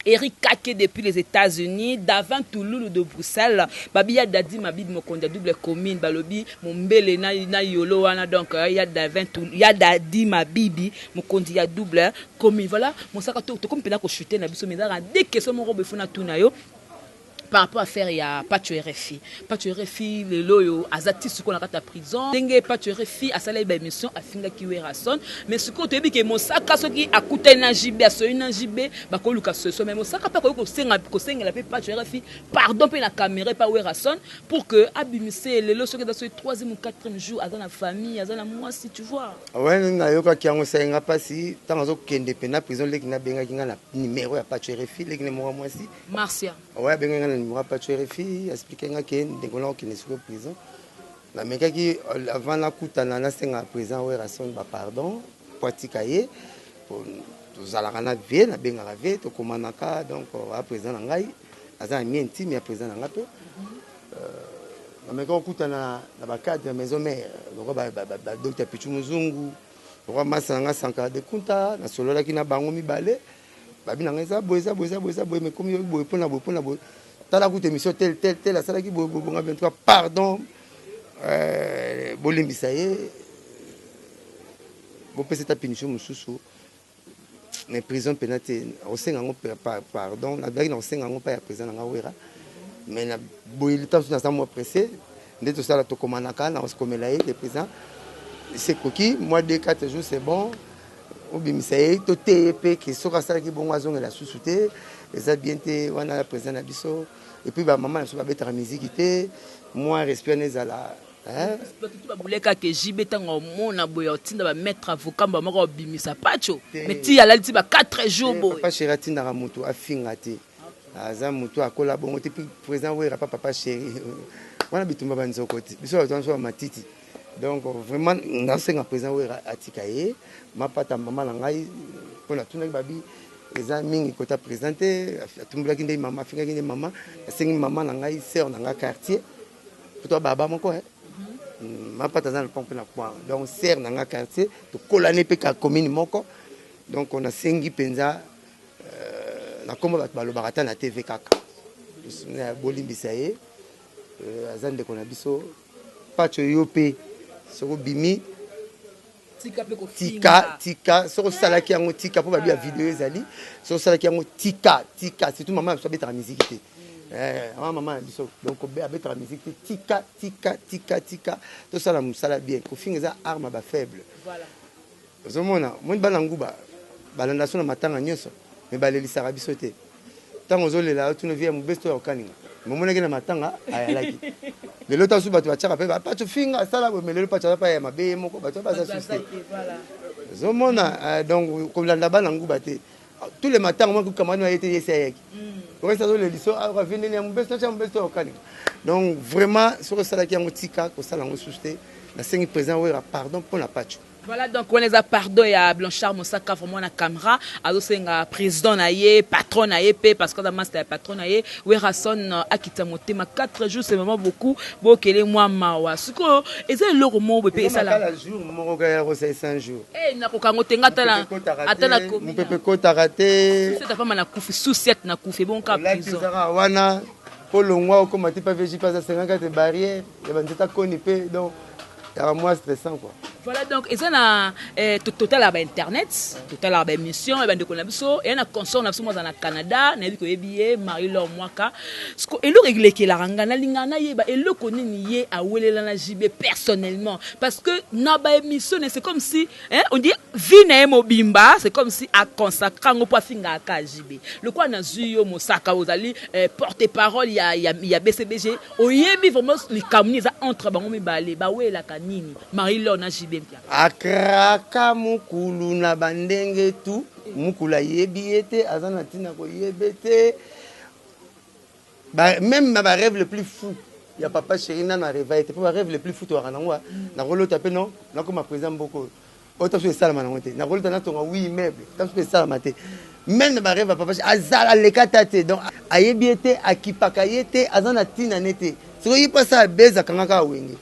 Eric Kake depuis les États-Unis, Davin Touloulou de Bruxelles, Babia Dadi Mabib Mokonda double commune, Balobi Mombele na yolo wana donc il y a Davin Touloulou, il y a Dadi Mabibi Mokondi ya double commune. Voilà, mon sac to comme pena ko chuter na biso mezara dès que ce mon robe funa tuna yo. Par rapport à faire, il y a Pacho RFI. Pacho RFI, le loyo, Azati, ce qu'on a à prison. Dengue Pacho RFI, à salaire d'émission, à Finga Kiwerason. Mais ce qu'on te dit que mon sac à ce qui a coûté un JB, à ce un JB, bah, qu'on lucas ce mais mon sac à pas qu'on sing la Pacho RFI, pardon, pour la caméra, pas Werason, pour que abimissé le lo, ce qui est dans ce 3e ou 4e jour, à dans la famille, à dans la moi, si tu vois. Ouais, nous n'avons qui a un pas si, tant que indépendant, prison, les qui n'a bien un numéro à Pacho RFI, les qui n'a moi si. Marcia. Ouais, bien numéro pas tuer filles expliquer que des colons qui ne sont prison la mec qui avant la coutana na senga présent ouais rason ba pardon poitikaye pour tous ala kana vie na benga vie to komanaka donc à présent ngai aza mi intime à présent nga pe la mec qui coutana na ba cadre maison mère donc ba docteur Pichu Muzungu roi masanga sanka de kunta na solo la kina bango mibale ba bina ngeza boza mais comme yo boy pona la route émission tel la salle qui bonga 23 pardon bolimbi ça y est bon peut cette punition mususu mais prison pénalité au senga pardon la blague au senga ngo pas présent nga wera mais na boili temps na moi pressé ndeto sala to komanaka na oskomela ye le président c'est coquille moi de 4 jours c'est bon obimisa ye to TP qui soka sala ki bonga zonga la sous-souté les bien te wana la président na biso et puis ba maman so ba betara musique té moi respect nezala hein tout ba buleka que jibeta ngomona boya tinda ba mettre avocat ba moko bimisa pacho mais ti ala ti ba 4 jours boy papa chéri tinda ra mutu afinga te aza mutu akola bongo te puis président wera papa chéri wana bitumba banzoko ti biso ba matiti donc vraiment nasenga président wera atikaye mapata mama na ngai pona tuna babi eza mingi kota présenté atumbulaki nde mama afingaki nde mama asengi mama na ngai sœur na ngai quartier poto baba moko ma pas dans le pont na point donc serre dans un quartier to kolane pe ka commune moko donc on a sengi penza na komba bat balo barata na TV kaka na bolimbisa ye azande kona biso pacho yope soko bimi tika soko salaki yango tika po babi ya video ezali soko salaki yango tika surtout maman so betara musique te maman biso donc betara musique tika to sala musala bien ko finga za arme ba faible voilà zomona mon bana nguba balanda sona matanga nyoso me balelisa biso te tango zolela tu ne vie mu besto ya okaninga momona kena matanga ayalaki lelo tasu bato bachaka pe bato finga sala bo melelo pacha pa ya mabe moko bato baza succès voilà zomona donc kolanda bana nguba te tous les matins moi kamano ayete yesayaki ko ça le liso a revenir ya mbesto okani donc vraiment sur sala ki ngotika ko sala ngo susté na sengi présent ouais pardon pour la pacho. Voilà, donc on les a pardonné à Blanchard Moussaka, vraiment la caméra, à l'osenga président naïe, patron naïe, parce que dans c'était patron naïe, oui Rasson a quitté mon thème 4 jours, c'est vraiment beaucoup, bon qu'elle est moi mawa. Ce que et c'est le roman bébé ça là. Le jour mon regard c'est 5 jours. Eh na ko kangotenga tala, atala ko. Mon pépé ko raté. C'est ta femme na kufi souciette na kufi bon ka prison. Là wana pour le mois comme tu pas végé pas à 54 barrières, il va n'était connu peu donc c'est moi stressant quoi. Voilà donc et ça na total à internet, total à émission et ben de konabiso et na consort na somo dans Canada, na biko yebiye Marie-Laure Mwaka. Ce que elo réglé que la rangana lingana yeba elo konini ye a welela na JB personnellement parce que na ba émission c'est comme si on dit vie na mobimba, c'est comme si a consacré ngo pa finga ka JB. Le quoi na zuyo Mosaka ozali porte-parole il y a BCBG o yebi vraiment les communiser entre bango mibale ba wela kanini Marie-Laure na JB akraka mukulu na bandenge tu mukula yebiete azana tina ko yebete même ma rêve le plus fou il y a papa chéri na réveil pour rêve le plus fou to ranangwa na rolo tapé non na ko ma président boko autant sur salama na ngote na rolo na tonga oui meuble tant sur salama te même ma rêve papa azala lekata te donc ayebiete akipaka yete azana tina nete so yi pas ça beza kangaka wenge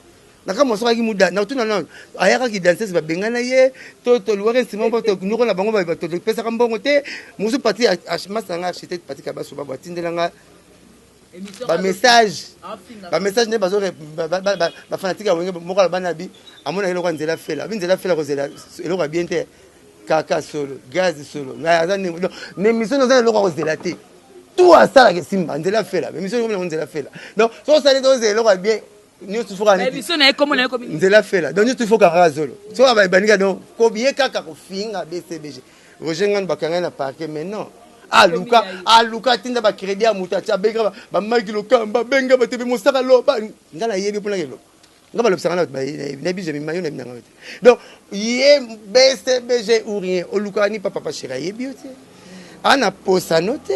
naka mosoka ki muda na tuna non ayaka ki danser ba bengana ye to luware simon ba to nuko na bango ba to pesa ka mbongo te musu parti masanga architecte parti ka baso ba tindelanga ba message ne bazo ba fanatique ya wenge moko la banabi amona ile kwa nzela fela binzela fela ko zela ile kwa bien te kaka solo gaz solo na azani ne mission na zela ko zela te tout à ça la simba nzela fela mission ko nzela fela donc so ça les zela ko bien nous tu feras mais mission na comme na comme nzela fela donc tu faut ka zolo so ba baninga donc ko bien kaka ko finga BCBG rojengan bakanga na parquet maintenant aluka tinda ba crédit ya mutacha benga ba magilo kamba benga ba tebe mosaka loba ngala yebi pona kelo ngaba lobsaka na ba na bije mi mayo na binanga donc ye BCBG ou rien oluka ni papa chéri yebi oti ana posa note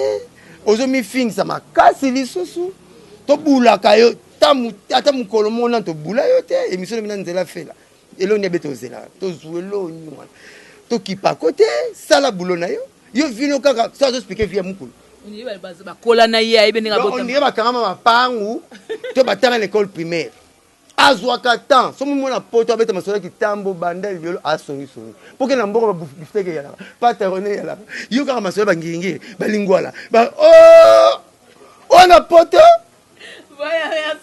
ozomi fing sa makasi lisusu to bula kayo ata mukolo mona to bula yo te émission mina nzela fela elo ne beto zela to zuelo nywana to kipa côté sala bulo na yo vino kaka ça zo expliquer via mukolo on y va ba kola na ye ayebe nga bota on y va kangama mapangu to batanga l'école primaire azwaka temps somo mona poto abeta masola kitambo banda violo asongi pour que na mboko ba bifeke yala paterone yala yo kaka masola bangingi balingwala ba ona poto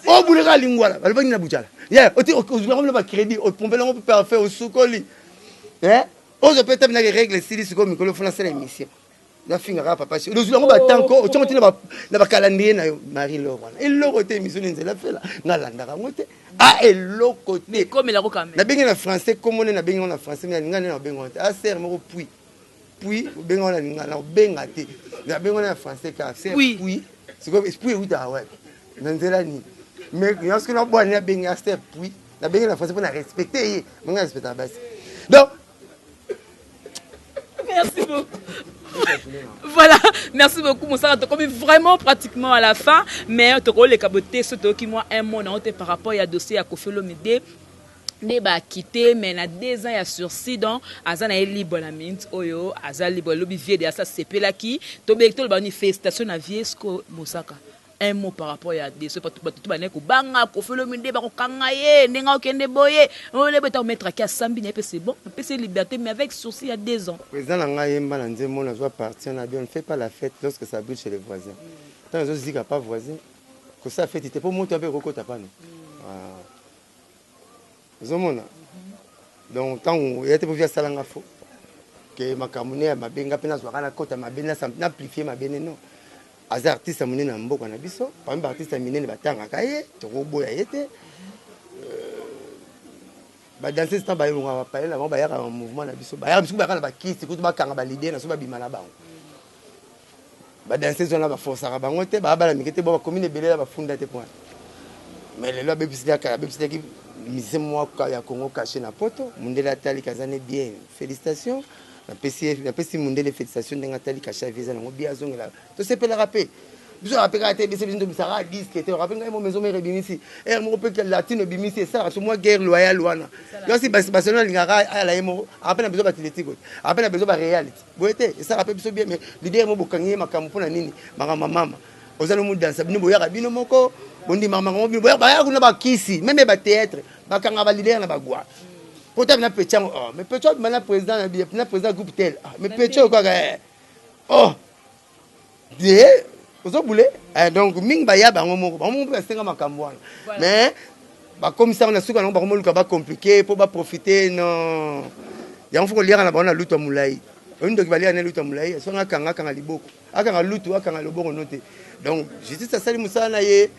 oh boulera lingwala balba ni na bujala yeah oti ozula ba crédit o pomper lango pour faire au sukoli ozo peut-être na règle style siko mikolo fona sala émission na finga papa si ozula ngo ba tanko o tshongo tina na ba calendrier na Marie-Laure wana eloko te émission nzela fela ngalanda ka ngote eloko te comme la quand même na bengi na français comme on na bengi na français na ngana na bengi on ser mo puis bengi on na benga te na bengi na français ka ser puis siko puis oui ta ouais nzela ni mais lorsque na boire na bengi a ser puis na bengi na français pour na respecter mon respecter base donc merci beaucoup. Voilà, merci beaucoup Moussa, tu comme vraiment pratiquement à la fin, mais tu as les cabotés, surtout qui moi un mot par rapport à dossier à Kofelo Médé. Ne ba quitté mais na 2 ans ya sursis donc azana libre la mint oyo azali libre lobi vie de ça c'est là qui to be to ba manifestation na vie sko Mosaka un mot par rapport à des ce pas tout bané ko banga ko felo minde ba ko kangaye ndenga okende boye on le beta mettre à sambi ne c'est bon on peut se liberté mais avec sursis à 2 ans. Président nga yemba na nzemo na joie partir na bien on ne fait pas la fête lorsque ça brûle chez les voisins. Tant les autres disent pas voisins que ça fête était pour monter avec roko tapano. Zomona. Donc tant il était pour faire ça là faux que makamune mabenga pena zwa kana kota mabena na amplifier mabene non. Az artiste monene na mboka na biso, par exemple artiste minene batanga kaye, to boya yete. Ba danser sta ba yonga ba paela ba ya ka mouvement na biso. Ba ya biso ba kana ba kisi kutu ba kanga ba leader na so ba bimala ba. Ba danser zona ba force ka bango te ba ba la mikete ba commune belela ba funda te point. Mais le loi bebisida qui mise moi ya Congo caché na poto, mundela tali kazane bien. Félicitations. La PC Mundele félicitations d'un atali caché visa na bien zongela. To se peut le rappeler. Biso rappel ka te bise biso bisara disque te rappel ngai mo maison mère bimisi. Eh mo pe que latino bimisi ça so moi guerre loyale wana. Yo si Barcelona lingara ala yemo rappel na biso batilitique. Rappel na biso ba reality. Boete ça rappel biso bien mais leader mo bokangi makampo na nini mama. Ozalo mu dansa bino boyaka bino moko bondi mama mo bino boyaka kuna ba kisi même ba théâtre bakanga ba leader na bagwa. Quand on a péché, oh, mais péché, maintenant président, le président groupe tel, mais péché quoi, oh, des, vous avez boulé, donc ming baya ba ngomo, ba ngomo ba senga makamwana, mais ba comme ça on a su qu'on ba ngomo luka ba compliqué pour ba profiter non, il faut lire na ba na luto mulai, on doit ba lire na luto mulai, so nga kanga liboko, akanga luto akanga loboko noté. Donc, justice à Salim Moussa Naye,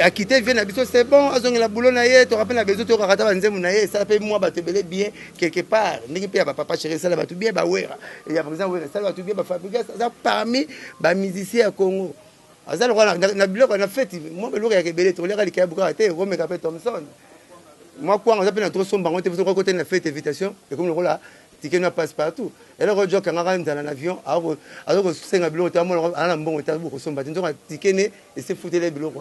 à quitter vient à c'est bon, à la boulot Naye, tu rappelles la besoin de rattraper un Naye, ça fait moi, te belé bien, quelque part, n'est pas papa chéri, ça va tout bien, bah ouais, et à présent, ça va tout bien, bah fabriquer ça parmi les musiciens à Congo. À ça, on a fait, moi, le roi qui est belé, tu regardes les Kabuka, tu es Rome Capé Thompson. Moi, quoi, on appelle notre son, on te côté de la fête invitation, et comme le rôle là, ticket ne passe partout. Et là, quand on rentre dans l'avion, alors c'est un bureau, on a un bon état pour son bâtiment, on ticket et c'est foutu les bureaux.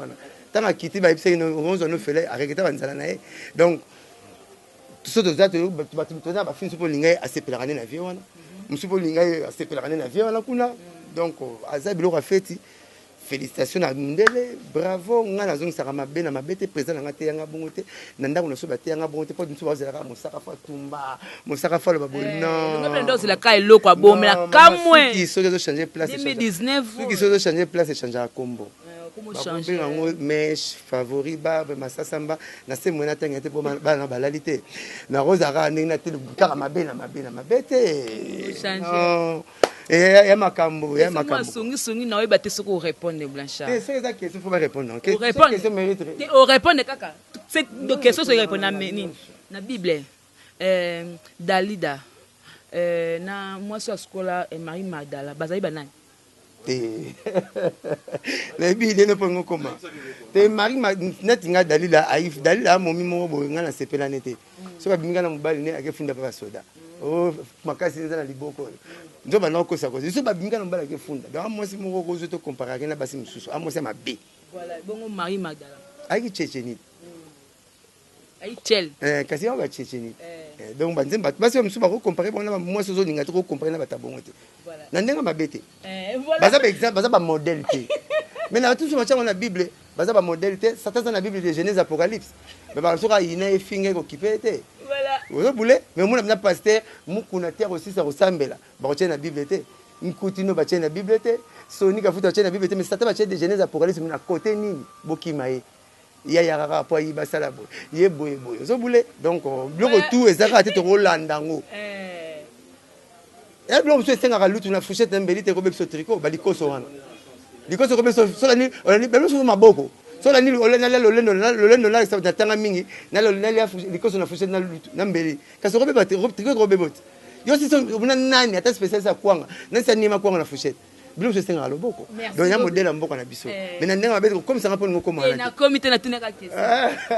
Tant à quitter, c'est une rose on fait arrêter dans l'année. Donc, tout ça, tu vas finir sur le ligne à se pélaner l'avion. Je suis pour le ligne à se pélaner l'avion. Donc, à ça, bureau a fait. Félicitations à Mundele, bravo, on a la zone Sarama Ben, ma bête présent dans la terre, bonté, Nanda, on a sauvé la terre, bonté, pas d'une fois, mon sarafa Tumba, mon sarafa le babou. Non, c'est la caille l'eau, quoi, bon, mais la camouin. Qui sont changé place, 2019, qui sont changé place et changé à combo. Changer mèche favori barbe masasamba na se mona tanga te pour bana balalité na rozara ndina te kaka mabena bete changer et makambo songi na oyeba te soko répondre Blanchard c'est ça question faut répondre question mérite o répondre kaka c'est donc question se répondre na Bible Dalida na moi sur scola Marie Magdala bazali banani les billes ne peuvent pas comment te Marie Natinga Dalila Aïf Dalila momi mo boinga na sepela nete so ba binga na mobali ne akefunda pa soda oh makasi nza na liboko nzo ba na ko sa ko so ba binga na mobali akefunda donc moi si mo ko zo to comparer na basi mususu amo se mabe voilà bongo Marie Magdala aiki checheni ai tel kasi on va checheni donc ba nzemba basi mususu ba ko comparer bona moi so zo ninga to ko comparer na batabongo te na ndenga mabete baza ba exemple baza ba modèle te mais na tout ce machin on a Bible baza ba modèle te certains dans la Bible de Genèse Apocalypse mais ba soka ina efinge ko kipete voilà vous boulez mais moi na pasteur mukuna terre aussi ça ressemble ba ko na Bible te nkutino ba na Bible te soni ka futa na Bible te mais certains ba de Genèse Apocalypse mais na côté nini bokimaye ya ya rara po yi basala bo ye boye vous boulez donc le retour ezaka te to rolandango et bien monsieur senga lutu na fourchette mbelite ko beso tricot balikoso wana likoso ko beso so la ni beso maboko so la ni lolendo la sa tanga mingi na likoso na fourchette na lutu na mbeli kaso ko be tricot ko be bot yo si so na nani ata spécial sa kwanga na sa nima kwanga na fourchette bilo so senga loboko donc ya modèle mboko na biso mais na ndenga mabe comme ça rapport ngoko mwana na comité na tunaka question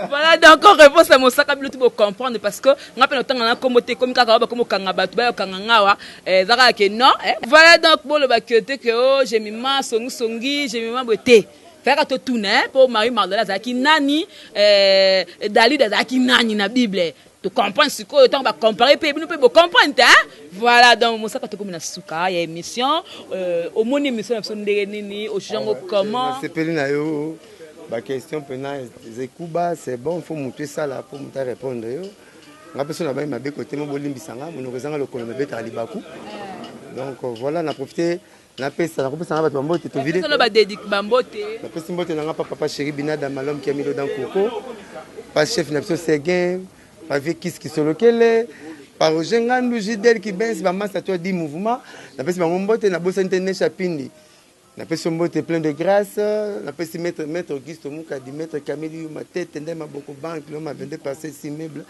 voilà donc réponse à mon sac bilo tu peux comprendre parce que ngape na tanga na comité comme kaka ba comme kanga batu ba kanga ngawa zaka ke non voilà donc pour le bakete que oh j'ai mis ma songi j'ai mis ma beauté faire to tourner pour Marie Magdala zaki nani Dalida zaki nani na Bible tu comprends ce que tant va comparer puis nous peut comprendre hein Voilà, donc Moussa Katokoumina Souka, il y a émission. Au moins, émission, au genre comment. C'est Pelinayo. La question pénale, c'est bon, il faut montrer ça là pour me répondre. La personne là-bas, il m'a dit que mon bolim bisanga, mon horizon le colonel bête à Libakou. Donc voilà, on a profité. On a fait ça, on a fait ça, on a fait ça. On a fait ça, papa chéri Binada Malom qui a mis le dans Coco. Pas chef Napso Seguin, pas vu qui se lequel. Par Ojengan, Lugidel qui baisse, ma masse à toi 10 mouvements. On a fait ça, on a fait ça, on a fait ça, on a fait ça, plein de grâce. On a fait ça, maître Auguste Moukadi, maître Camille, ma tête, on a beaucoup de banques, on a vendu passer 6 meubles.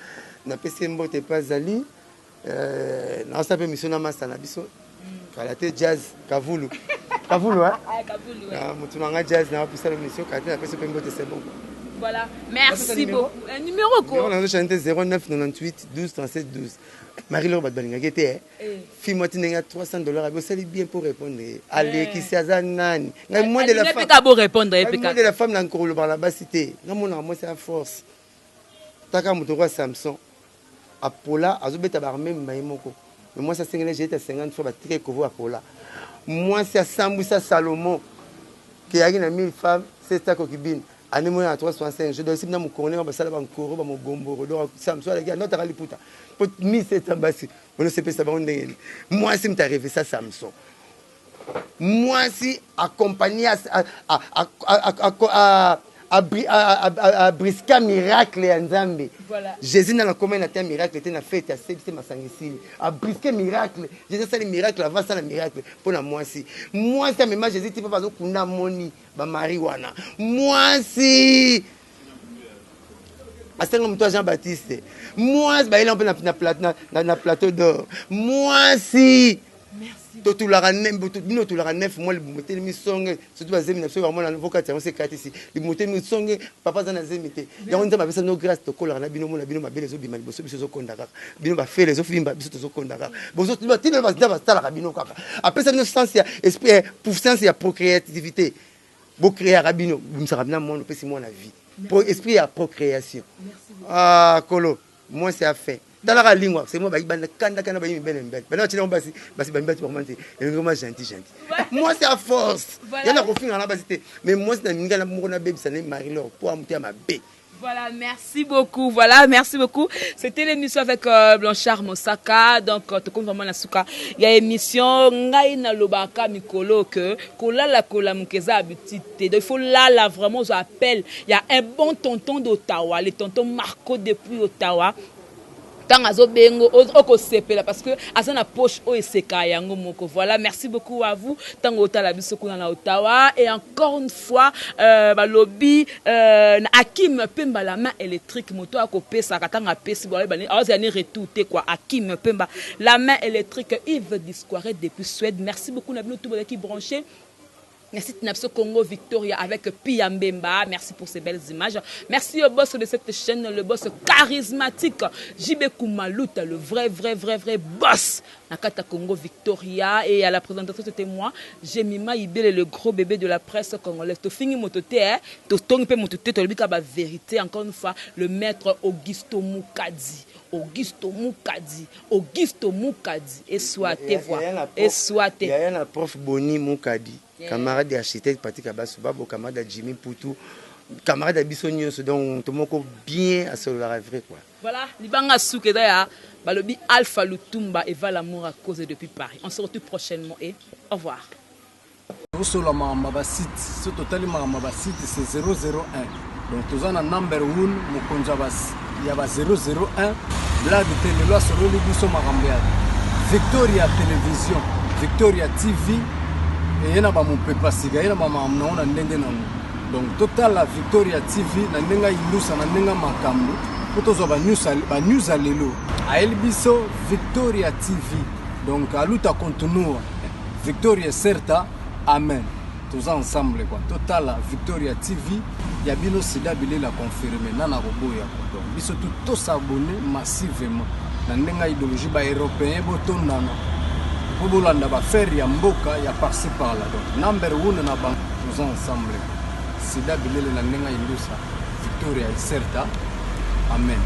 On a fait ça, on a fait pas Zali. On a fait mission à Massa, on a fait ça. Kalaté jazz, Kavoulou. Kavoulou, hein? Kavoulou, ouais. On a jazz, on a fait ça, mission, on a fait ça, c'est bon. Voilà, merci beaucoup. Un numéro quoi? On a chanté 09 98 12 37 12. Marie-Laure Badbalinga qui était fille-moi $300. C'est bien pour répondre. Allez, qui c'est Azanani. Moi de la femme. Moi de la femme encore le là-bas cité. Moi c'est la force. Taka Moutoura Samson. Apola, Azobeta Barmé Maïmoko. Mais moi ça c'est j'ai été 50 fois très covo Apola. Moi c'est Samboussa Salomon qui a une 1000 femmes, c'est ça Kokibine. Anémone à 365, je dois aussi me connaître, on va savoir encore, on va me gombo, ça me soit les gars, notre raliputa. Pour 1700 bassi, on ne sait pas ça va on est. Moi si m'est arrivé ça Samson. Moi si accompagné à Briska miracle en Zambie. Voilà. Jésus n'a comment il a un miracle, était na fête à c'est ma sangisili. À Briska miracle, Jésus ça le miracle avant ça le miracle pour moi si. Moi ça même Jésus tu peux pas kuna moni ba marijuana. Moi si Asenga mto Jean-Baptiste. Moi ba il est un peu na plateau d'or. Moi si tout la neuf moi le monter mi song surtout ba zemi na so vraiment na vocat on se kati ici le monter mi song papa za na zemité ya on nzamba pesa no grâce to kola na bino mona bino mabele zo bima liboso biso zo kondaka bino ba faire les zo fimba biso zo kondaka bozo tu tino ba ndaba stala bino kaka après no sens ya esprit pour sens ya procréativité bo créer rabino bimsa rabina monde pesi moi la vie pour esprit ya procréation. Ah kolo moi c'est à faire. Dans la lingua, c'est moi qui ben kanda ben ben. Maintenant tu n'as pas basi ben tu commenter. Et vraiment gentil. Moi c'est à force. Il y en a qui font en la basité. Mais moi c'est une gars mon bébé ça n'est Marie-Laure pour monter à ma bé. Voilà, merci beaucoup. Voilà, merci beaucoup. C'était l'émission avec Blanchard Mosaka. Donc, tu comprends vraiment la souka. Il y a émission Ngaina Lobaka Mikolo que kola la kola mukeza habitité. Il faut là vraiment j'appelle. Il y a un bon tonton d'Ottawa, le tonton Marco depuis Ottawa. Parce que à la poche voilà, merci beaucoup à vous tango na Ottawa et encore une fois lobby Hakim Pemba la main électrique moto à copé ça katanga pesi retour quoi Hakim Pemba la main électrique Yves Discoiret depuis Suède. Merci beaucoup na tout qui branché. Merci Tinapso Congo Victoria avec Pia Mbemba. Merci pour ces belles images. Merci au boss de cette chaîne, le boss charismatique JB Koumalouta, le vrai boss Nakata Congo Victoria. Et à la présentation, c'était moi, Jemima Ibele, le gros bébé de la presse congolaise. Tu finis mon toté, tu tonnes mon toté, tu as la vérité. Encore une fois, le maître Augusto Moukadi. Augusto Moukadi. Et soit tes voix. Et soit tes. Il y a un prof Boni Moukadi. Camarade d'architecte Patrick Abasubabo, camarade de Jimmy Poutou, camarade d'Abissonio, donc tout le monde bien à ce vrai quoi. Voilà, Libanga Soukedaya, Balobi Alpha Lutumba et Valamour à cause depuis Paris. On se retrouve prochainement et au revoir. Sur la Mabasite, ce total Mabasite c'est 001. Donc tous en number 1, Mukonjabas, il y a 001. Blague de télé, sur le Libuso Marambiad. Victoria Télévision, Victoria TV. Et il y a mon papa siga, il y a maman na ndenge na donc total la Victoria TV na ndenga ilusa na ndenga makambo potozo ba news alelo a elbiso Victoria TV donc à luta continue Victoria certa amen tous ensemble quoi total la Victoria TV ya bino sida bile la confirmer na roboya donc biso tout s'abonner massivement na ndenga idéologie ba européen botondana Bobolanda va faire ya mboka ya par-ci par-là. Donc, number 1 na banque, tous ensemble. Sida bilele na nenga indusa. Victoria certa. Amen.